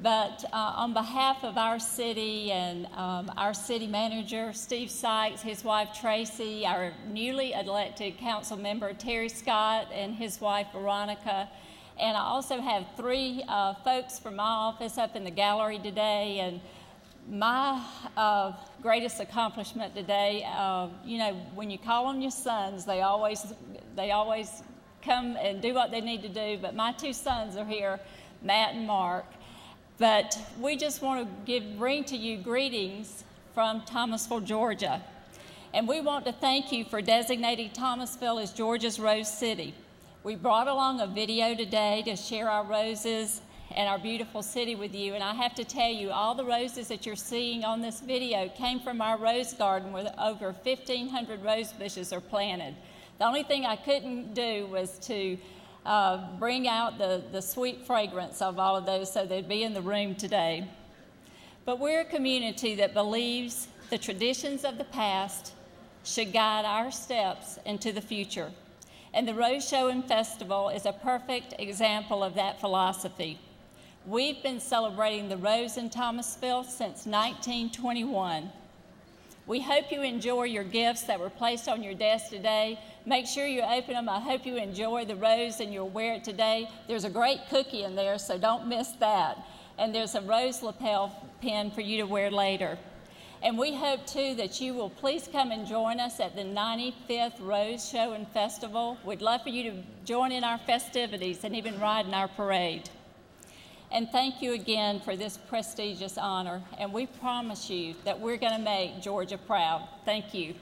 But on behalf of our city and our city manager, Steve Sykes, his wife Tracy, our newly elected council member Terry Scott and his wife Veronica, And I also have three folks from my office up in the gallery today. And my greatest accomplishment today, you know, when you call on your sons, they always come and do what they need to do. But my two sons are here, Matt and Mark. But we just want to bring to you greetings from Thomasville, Georgia. And we want to thank you for designating Thomasville as Georgia's Rose City. We brought along a video today to share our roses and our beautiful city with you. And I have to tell you, all the roses that you're seeing on this video came from our rose garden where over 1,500 rose bushes are planted. The only thing I couldn't do was to bring out the sweet fragrance of all of those so they'd be in the room today. But we're a community that believes the traditions of the past should guide our steps into the future. And the Rose Show and Festival is a perfect example of that philosophy. We've been celebrating the rose in Thomasville since 1921. We hope you enjoy your gifts that were placed on your desk today. Make sure you open them. I hope you enjoy the rose and you'll wear it today. There's a great cookie in there, so don't miss that. And there's a rose lapel pin for you to wear later. And we hope, too, that you will please come and join us at the 95th Rose Show and Festival. We'd love for you to join in our festivities and even ride in our parade. And thank you again for this prestigious honor. And we promise you that we're going to make Georgia proud. Thank you.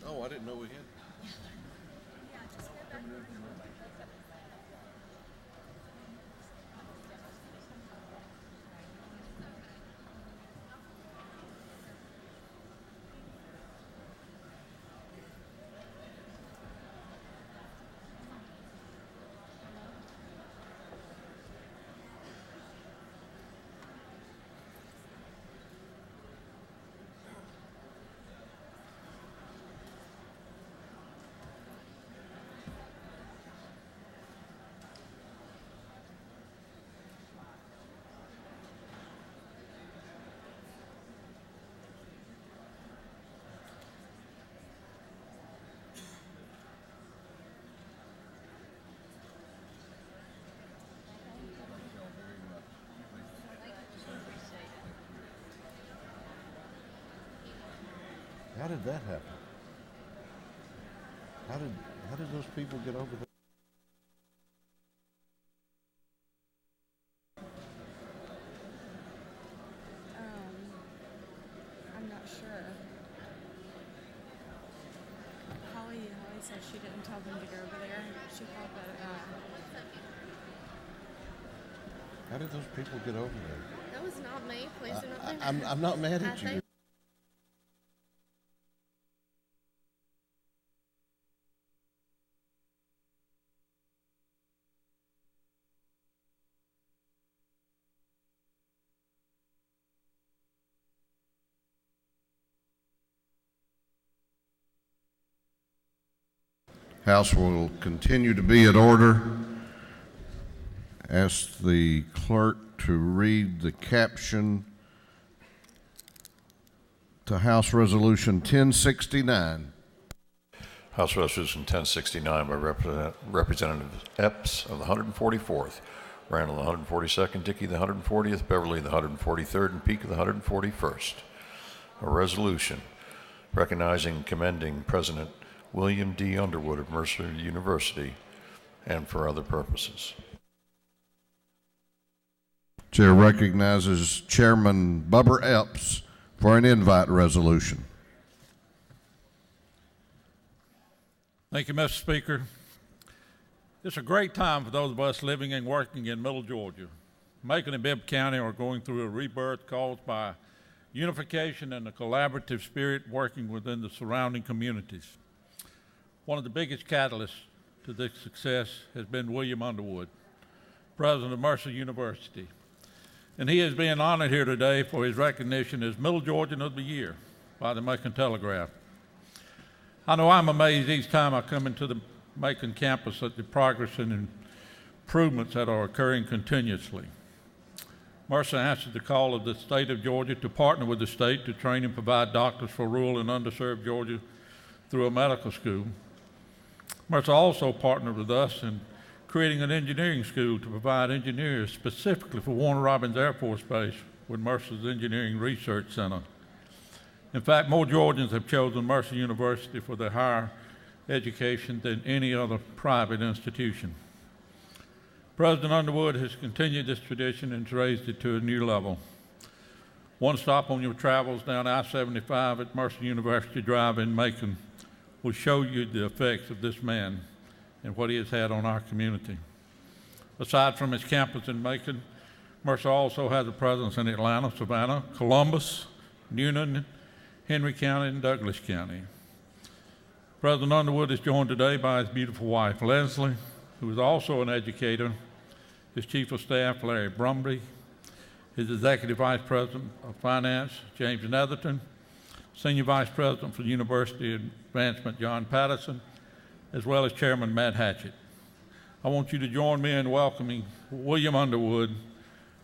Oh, I didn't know we had. How did that happen? How did those people get over there? I'm not sure. Holly said she didn't tell them to go over there. She thought that. How did those people get over there? That was not me. Please do not. I'm not mad at you. House will continue to be in order. Ask the clerk to read the caption to House Resolution 1069. House Resolution 1069 by Representative Epps of the 144th, Randall the 142nd, Dickey the 140th, Beverly the 143rd, and Peake the 141st. A resolution recognizing and commending President William D. Underwood of Mercer University and for other purposes. Chair recognizes Chairman Bubber Epps for an invite resolution. Thank you, Mr. Speaker. It's a great time for those of us living and working in Middle Georgia. Macon and Bibb County are going through a rebirth caused by unification and a collaborative spirit working within the surrounding communities. One of the biggest catalysts to this success has been William Underwood, president of Mercer University. And he is being honored here today for his recognition as Middle Georgian of the Year by the Macon Telegraph. I know I'm amazed each time I come into the Macon campus at the progress and improvements that are occurring continuously. Mercer answered the call of the state of Georgia to partner with the state to train and provide doctors for rural and underserved Georgia through a medical school. Mercer also partnered with us in creating an engineering school to provide engineers specifically for Warner Robins Air Force Base with Mercer's Engineering Research Center. In fact, more Georgians have chosen Mercer University for their higher education than any other private institution. President Underwood has continued this tradition and has raised it to a new level. One stop on your travels down I-75 at Mercer University Drive in Macon will show you the effects of this man and what he has had on our community. Aside from his campus in Macon, Mercer also has a presence in Atlanta, Savannah, Columbus, Newnan, Henry County, and Douglas County. President Underwood is joined today by his beautiful wife, Leslie, who is also an educator, his Chief of Staff, Larry Brumby, his Executive Vice President of Finance, James Netherton, Senior Vice President for University Advancement, John Patterson, as well as Chairman Matt Hatchett. I want you to join me in welcoming William Underwood,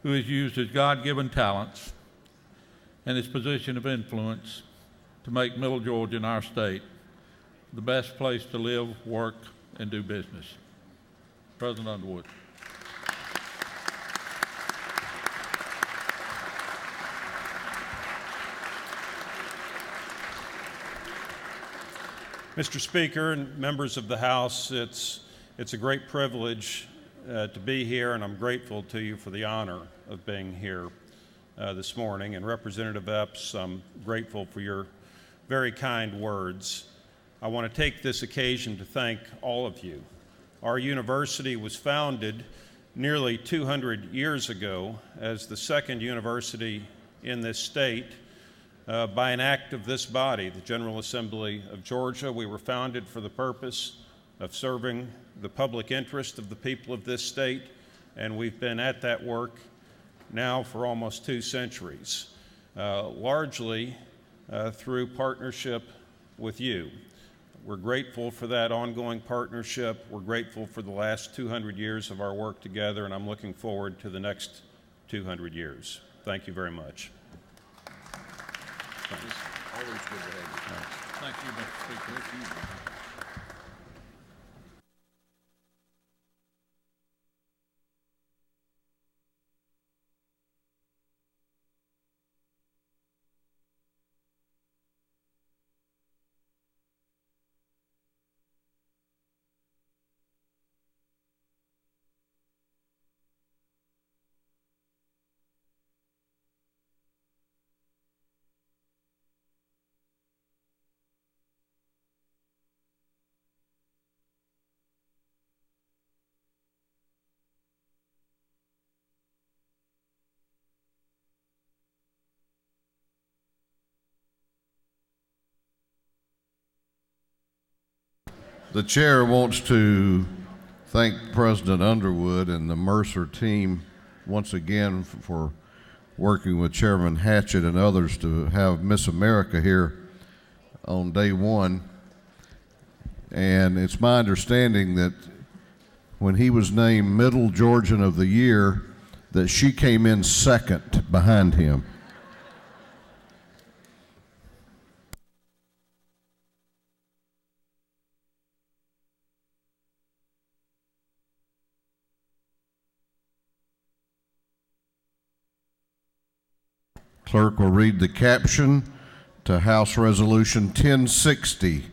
who has used his God-given talents and his position of influence to make Middle Georgia and our state the best place to live, work, and do business. President Underwood. Mr. Speaker and members of the House, it's a great privilege to be here, and I'm grateful to you for the honor of being here this morning. And Representative Epps, I'm grateful for your very kind words. I want to take this occasion to thank all of you. Our university was founded nearly 200 years ago as the second university in this state by an act of this body, the General Assembly of Georgia. We were founded for the purpose of serving the public interest of the people of this state, and we've been at that work now for almost 2 centuries, largely through partnership with you. We're grateful for that ongoing partnership. We're grateful for the last 200 years of our work together, and I'm looking forward to the next 200 years. Thank you very much. Thanks. Always good to have you. Thank you, Mr. Speaker. The chair wants to thank President Underwood and the Mercer team once again for working with Chairman Hatchett and others to have Miss America here on day one. And it's my understanding that when he was named Middle Georgian of the Year, that she came in second behind him. Clerk will read the caption to House Resolution 1060.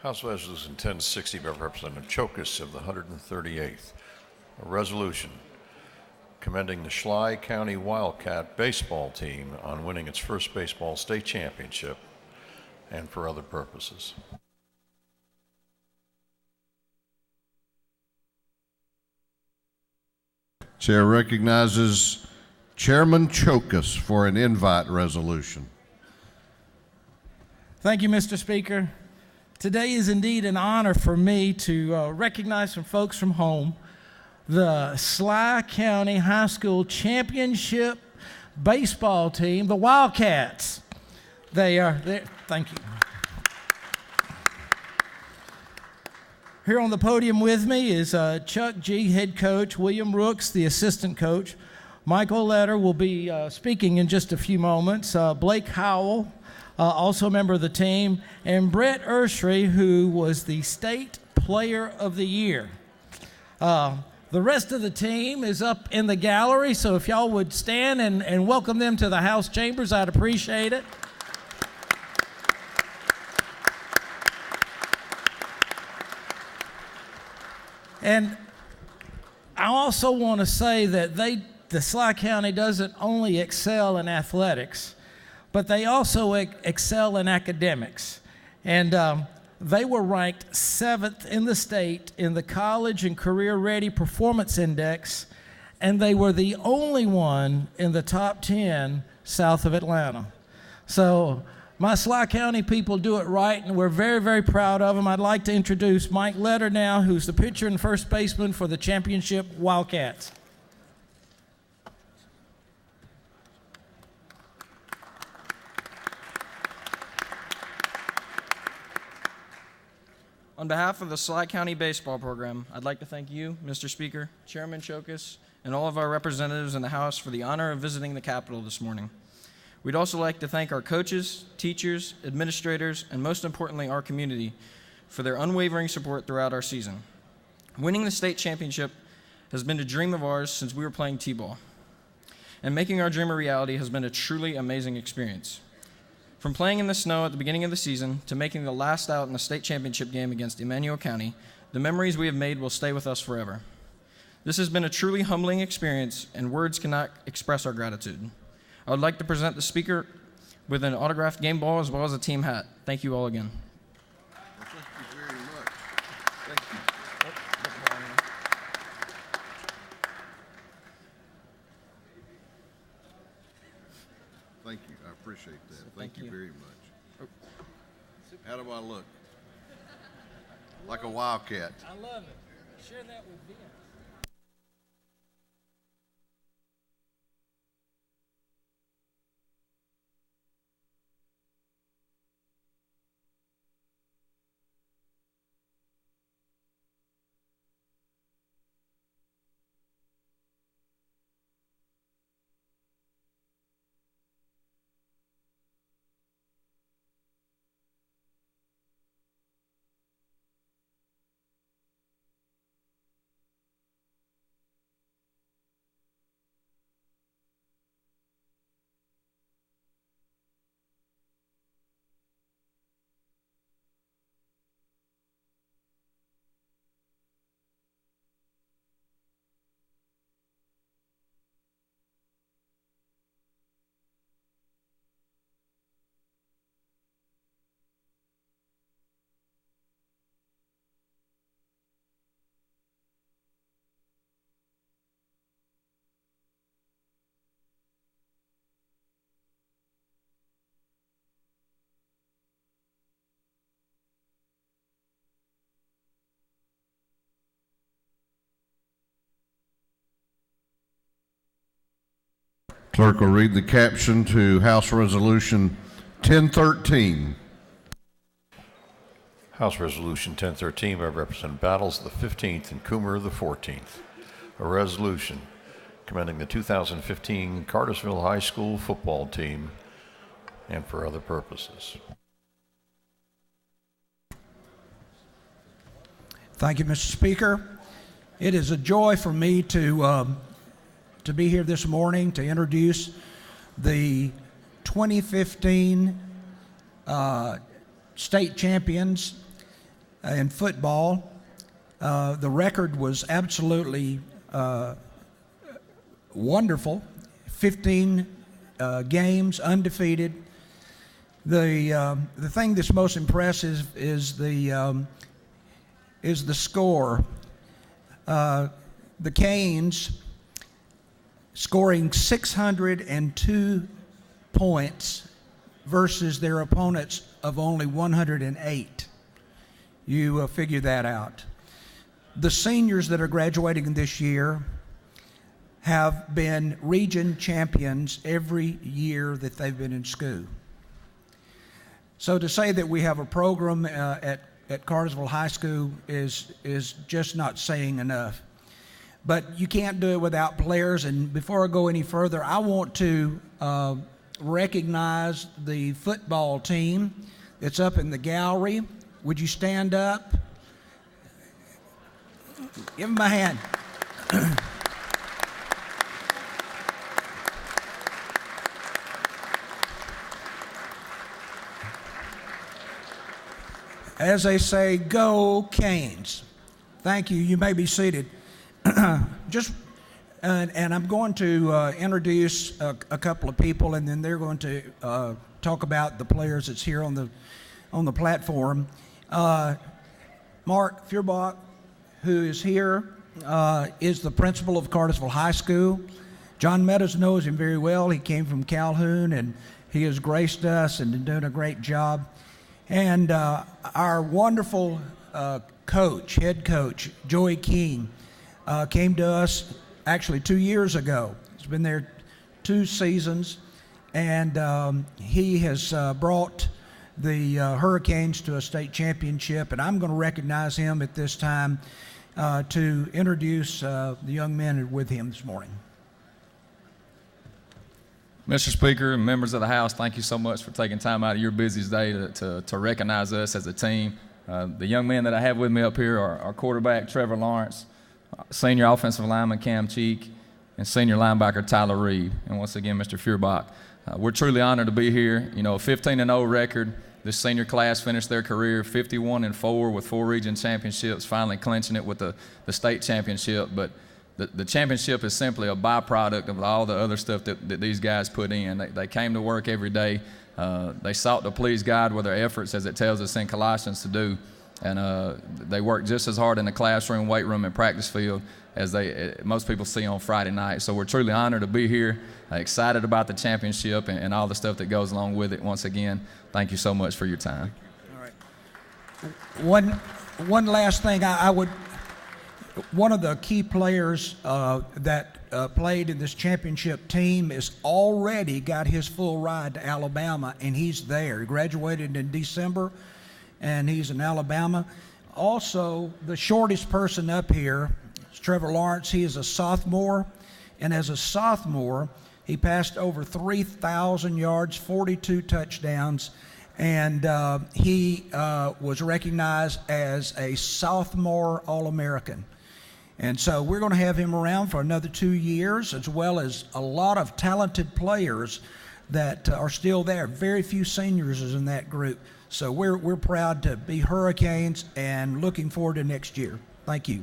House Resolution 1060 by Representative Chokas of the 138th. A resolution commending the Schley County Wildcat baseball team on winning its first baseball state championship and for other purposes. Chair recognizes Chairman Chokas for an invite resolution. Thank you, Mr. Speaker. Today is indeed an honor for me to recognize some folks from home, the Schley County High School Championship baseball team, the Wildcats. They are there. Thank you. Here on the podium with me is Chuck G., head coach, William Rooks, the assistant coach. Michael Letter will be speaking in just a few moments. Blake Howell, also a member of the team, and Brett Urshrey, who was the state player of the year. The rest of the team is up in the gallery, so if y'all would stand and welcome them to the House chambers, I'd appreciate it. And I also want to say that the Sly County doesn't only excel in athletics, but they also excel in academics. And they were ranked 7th in the state in the College and Career Ready Performance Index, and they were the only one in the top 10 south of Atlanta. So my Sly County people do it right, and we're very, very proud of them. I'd like to introduce Mike Letter now, who's the pitcher and first baseman for the championship Wildcats. On behalf of the Sly County Baseball Program, I'd like to thank you, Mr. Speaker, Chairman Chokas, and all of our representatives in the House for the honor of visiting the Capitol this morning. We'd also like to thank our coaches, teachers, administrators, and most importantly, our community for their unwavering support throughout our season. Winning the state championship has been a dream of ours since we were playing t-ball, and making our dream a reality has been a truly amazing experience. From playing in the snow at the beginning of the season to making the last out in the state championship game against Emmanuel County, the memories we have made will stay with us forever. This has been a truly humbling experience, and words cannot express our gratitude. I would like to present the speaker with an autographed game ball as well as a team hat. Thank you all again. Well, thank you very much. Thank you. Thank you. I appreciate that. Thank you very much. How do I look? Like a wildcat. I love it. Share that with them. Clerk will read the caption to House Resolution 1013. House Resolution 1013 by Representative Battles of the 15th and Coomer the 14th. A resolution commending the 2015 Cartersville High School football team and for other purposes. Thank you, Mr. Speaker. It is a joy for me to be here this morning to introduce the 2015 state champions in football. The record was absolutely wonderful. 15 games undefeated. The thing that's most impressive is the score. The Canes scoring 602 points versus their opponents of only 108. You figure that out. The seniors that are graduating this year have been region champions every year that they've been in school. So to say that we have a program at Cartersville High School is just not saying enough. But you can't do it without players. And before I go any further, I want to recognize the football team that's up in the gallery. Would you stand up? Give them a hand. As they say, go Canes. Thank you. You may be seated. And I'm going to introduce a couple of people, and then they're going to talk about the players that's here on the platform. Mark Feuerbach, who is here, is the principal of Cartersville High School. John Meadows knows him very well. He came from Calhoun, and he has graced us and doing a great job. And our wonderful head coach, Joey King, came to us actually 2 years ago. He's been there 2 seasons, and he has brought the Hurricanes to a state championship, and I'm going to recognize him at this time to introduce the young men with him this morning. Mr. Speaker and members of the House, thank you so much for taking time out of your busiest day to recognize us as a team. The young men that I have with me up here are our quarterback, Trevor Lawrence, senior offensive lineman, Cam Cheek, and senior linebacker, Tyler Reed. And once again, Mr. Feuerbach. We're truly honored to be here. You know, a 15-0 record. This senior class finished their career 51-4 with 4 region championships, finally clinching it with the state championship. But the championship is simply a byproduct of all the other stuff that these guys put in. They came to work every day. They sought to please God with their efforts, as it tells us in Colossians to do. And they worked just as hard in the classroom, weight room, and practice field as most people see on Friday night. So we're truly honored to be here, excited about the championship and all the stuff that goes along with it. Once again, thank you so much for your time. All right. One last thing, one of the key players that played in this championship team has already got his full ride to Alabama, and he's there. He graduated in December, and he's in Alabama. Also, the shortest person up here is Trevor Lawrence. He is a sophomore, and as a sophomore, he passed over 3,000 yards, 42 touchdowns, and he was recognized as a sophomore All-American. And so we're going to have him around for another 2 years, as well as a lot of talented players that are still there. Very few seniors is in that group. So we're proud to be Hurricanes and looking forward to next year. Thank you.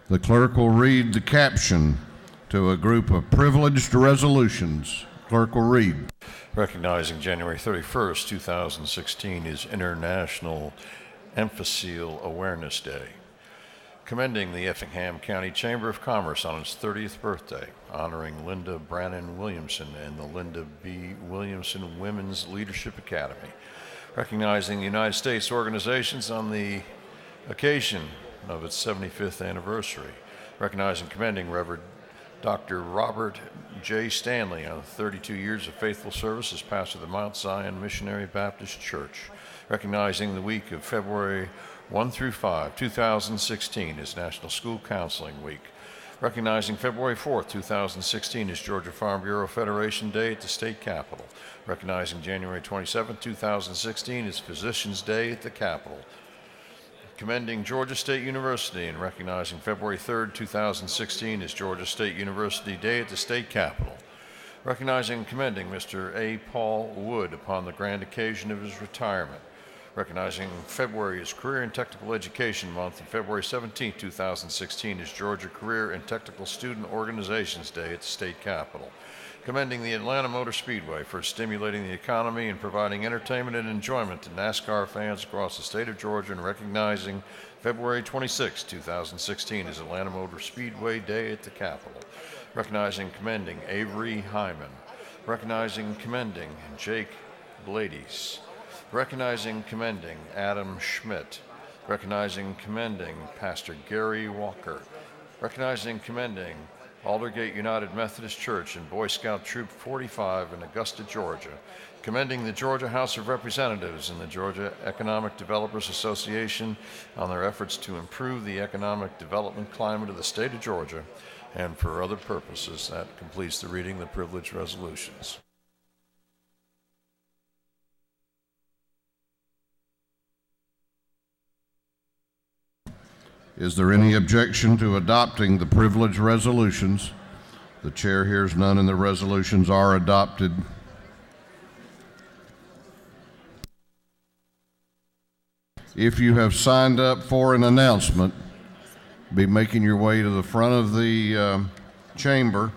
The clerk will read the caption to a group of privileged resolutions. Clerk will read. Recognizing January 31st, 2016 is International Emphysema Awareness Day. commending the Effingham County Chamber of Commerce on its 30th birthday, honoring Linda Brannon Williamson and the Linda B. Williamson Women's Leadership Academy, recognizing the United States organizations on the occasion of its 75th anniversary, recognizing and commending Reverend Dr. Robert J. Stanley on 32 years of faithful service as pastor of the Mount Zion Missionary Baptist Church, recognizing the week of February 1 through 5, 2016 as National School Counseling Week, recognizing February 4th, 2016 as Georgia Farm Bureau Federation Day at the state capitol, recognizing January 27th, 2016 as Physicians Day at the Capitol, commending Georgia State University and recognizing February 3rd, 2016 as Georgia State University Day at the state capitol, recognizing and commending Mr. A. Paul Wood upon the grand occasion of his retirement, recognizing February as Career and Technical Education Month and February 17, 2016 as Georgia Career and Technical Student Organizations Day at the state capitol, commending the Atlanta Motor Speedway for stimulating the economy and providing entertainment and enjoyment to NASCAR fans across the state of Georgia, and recognizing February 26, 2016 as Atlanta Motor Speedway Day at the Capitol, recognizing and commending Avery Hyman, recognizing and commending Jake Blades, recognizing and commending Adam Schmidt, recognizing and commending Pastor Gary Walker, recognizing and commending Aldergate United Methodist Church and Boy Scout Troop 45 in Augusta, Georgia, commending the Georgia House of Representatives and the Georgia Economic Developers Association on their efforts to improve the economic development climate of the state of Georgia, and for other purposes. That completes the reading of the privilege resolutions. Is there any objection to adopting the privilege resolutions? The chair hears none, and the resolutions are adopted. If you have signed up for an announcement, be making your way to the front of the chamber.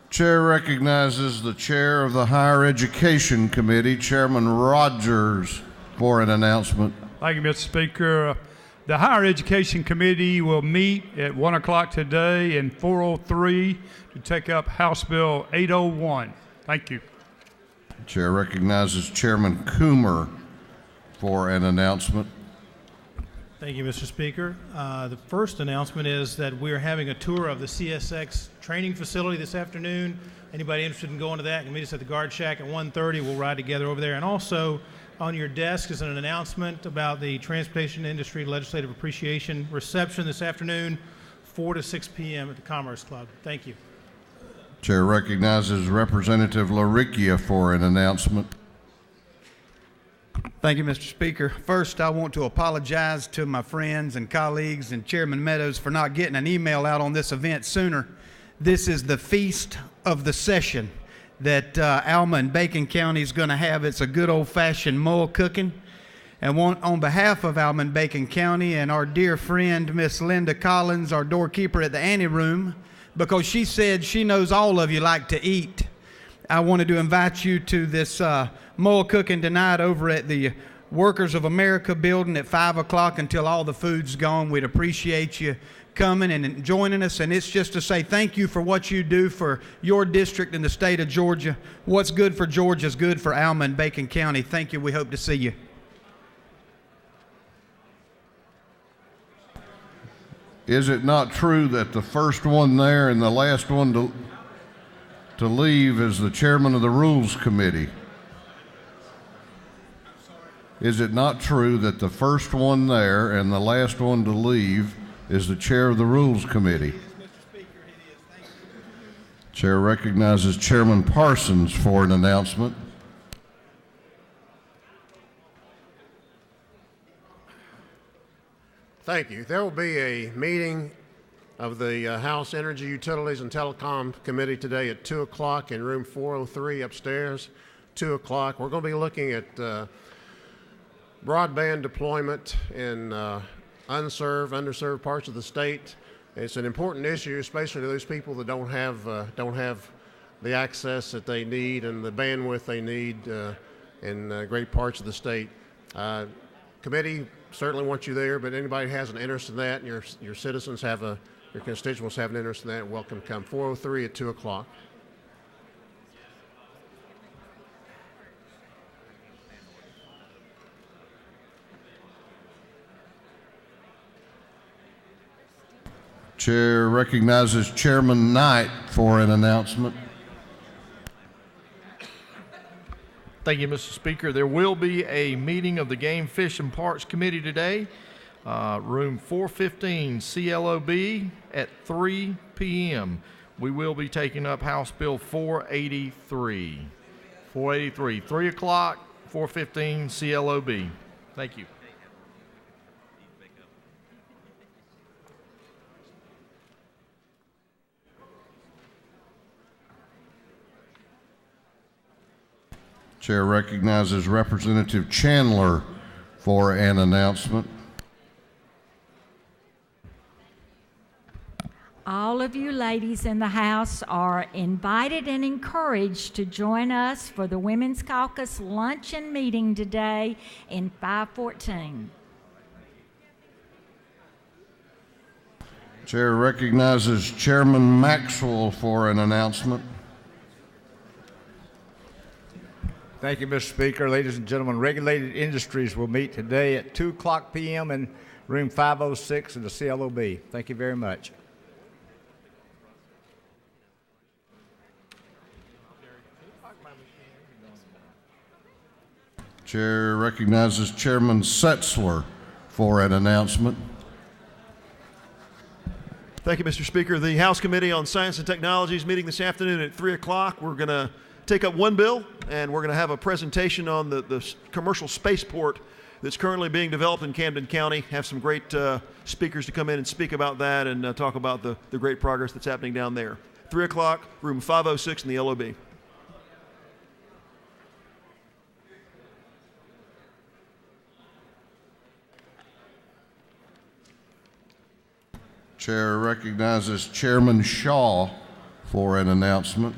Chair recognizes the chair of the Higher Education Committee, Chairman Rogers, for an announcement. Thank you, Mr. Speaker. The Higher Education Committee will meet at 1 o'clock today in 403 to take up House Bill 801. Thank you. Chair recognizes Chairman Coomer for an announcement. Thank you, Mr. Speaker. The first announcement is that we're having a tour of the CSX training facility this afternoon. Anybody interested in going to that can meet us at the Guard Shack at 1:30. We'll ride together over there. And also on your desk is an announcement about the Transportation Industry Legislative Appreciation Reception this afternoon, 4 to 6 p.m. at the Commerce Club. Thank you. Chair recognizes Representative LaRicchia for an announcement. Thank you, Mr. Speaker. First, I want to apologize to my friends and colleagues and Chairman Meadows for not getting an email out on this event sooner. This is the Feast of the Session that Alma and Bacon County is going to have. It's a good old-fashioned mull cooking. And on behalf of Alma and Bacon County and our dear friend, Miss Linda Collins, our doorkeeper at the Annie Room, because she said she knows all of you like to eat, I wanted to invite you to this mull cooking tonight over at the Workers of America building at 5 o'clock until all the food's gone. We'd appreciate you coming and joining us. And it's just to say thank you for what you do for your district in the state of Georgia. What's good for Georgia is good for Alma and Bacon County. Thank you. We hope to see you. Is it not true that the first one there and the last one to leave is the chairman of the Rules Committee? Is it not true that the first one there and the last one to leave is the chair of the Rules Committee? Chair recognizes Chairman Parsons for an announcement. Thank you. There will be a meeting of the House Energy, Utilities, and Telecom Committee today at 2 o'clock in room 403 upstairs, 2 o'clock. We're going to be looking at broadband deployment in underserved parts of the state. It's an important issue, especially to those people that don't have the access that they need and the bandwidth they need in great parts of the state. Committee certainly wants you there, but anybody who has an interest in that, and your citizens your constituents have an interest in that, welcome to come. 403 at 2 o'clock. Chair recognizes Chairman Knight for an announcement. Thank you, Mr. Speaker. There will be a meeting of the Game, Fish, and Parks Committee today, room 415 CLOB at 3 p.m. We will be taking up House Bill 483. 3 o'clock, 415 CLOB. Thank you. Chair recognizes Representative Chandler for an announcement. All of you ladies in the House are invited and encouraged to join us for the Women's Caucus luncheon meeting today in 514. Chair recognizes Chairman Maxwell for an announcement. Thank you, Mr. Speaker. Ladies and gentlemen, Regulated Industries will meet today at 2 o'clock p.m. in room 506 in the CLOB. Thank you very much. Chair recognizes Chairman Setzler for an announcement. Thank you, Mr. Speaker. The House Committee on Science and Technology is meeting this afternoon at 3 o'clock. We're going to take up one bill, and we're going to have a presentation on the commercial spaceport that's currently being developed in Camden County. Have some great speakers to come in and speak about that and talk about the great progress that's happening down there. 3 o'clock, room 506 in the LOB. Chair recognizes Chairman Shaw for an announcement.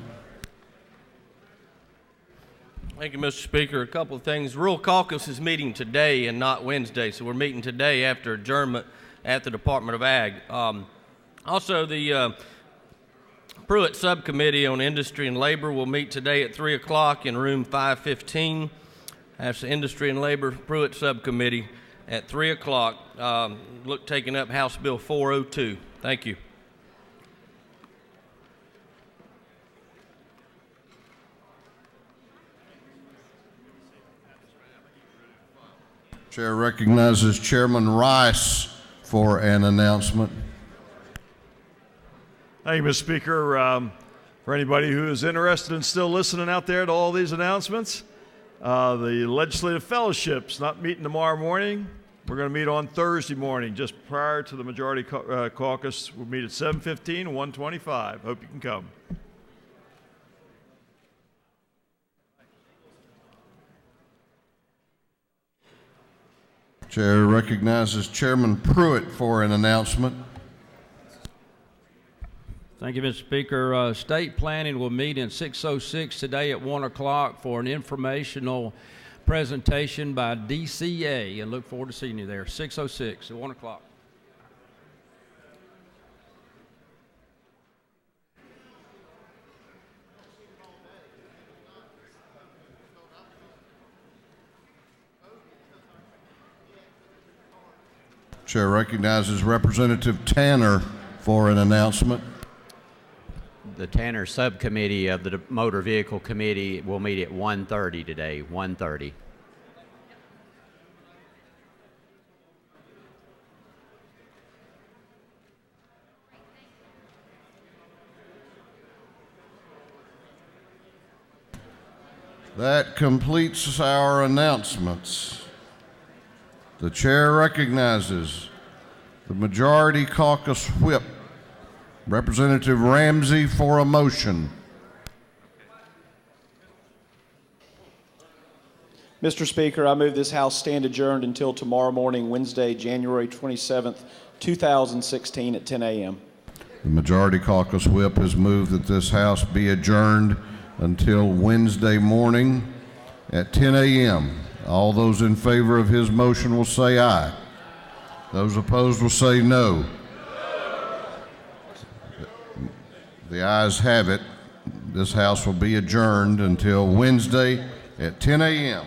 Thank you, Mr. Speaker. A couple of things. Rural Caucus is meeting today and not Wednesday, so we're meeting today after adjournment at the Department of Ag. Also, the Pruitt Subcommittee on Industry and Labor will meet today at 3 o'clock in room 515. That's the Industry and Labor Pruitt Subcommittee at 3 o'clock. Taking up House Bill 402. Thank you. Chair recognizes Chairman Rice for an announcement. Thank you, Mr. Speaker. For anybody who is interested in still listening out there to all these announcements, the Legislative Fellowship's not meeting tomorrow morning. We're going to meet on Thursday morning, just prior to the Majority Caucus. We'll meet at 7:15 and 1:25. Hope you can come. Chair recognizes Chairman Pruitt for an announcement. Thank you, Mr. Speaker. State Planning will meet in 606 today at 1 o'clock for an informational presentation by DCA, and look forward to seeing you there. 606 at 1 o'clock. Chair recognizes Representative Tanner for an announcement. The Tanner Subcommittee of the Motor Vehicle Committee will meet at 1:30 today, 1:30. That completes our announcements. The chair recognizes the Majority Caucus Whip, Representative Ramsey, for a motion. Mr. Speaker, I move this House stand adjourned until tomorrow morning, Wednesday, January 27th, 2016 at 10 a.m. The Majority Caucus Whip has moved that this House be adjourned until Wednesday morning at 10 a.m. All those in favor of his motion will say aye. Those opposed will say no. The ayes have it. This House will be adjourned until Wednesday at 10 a.m.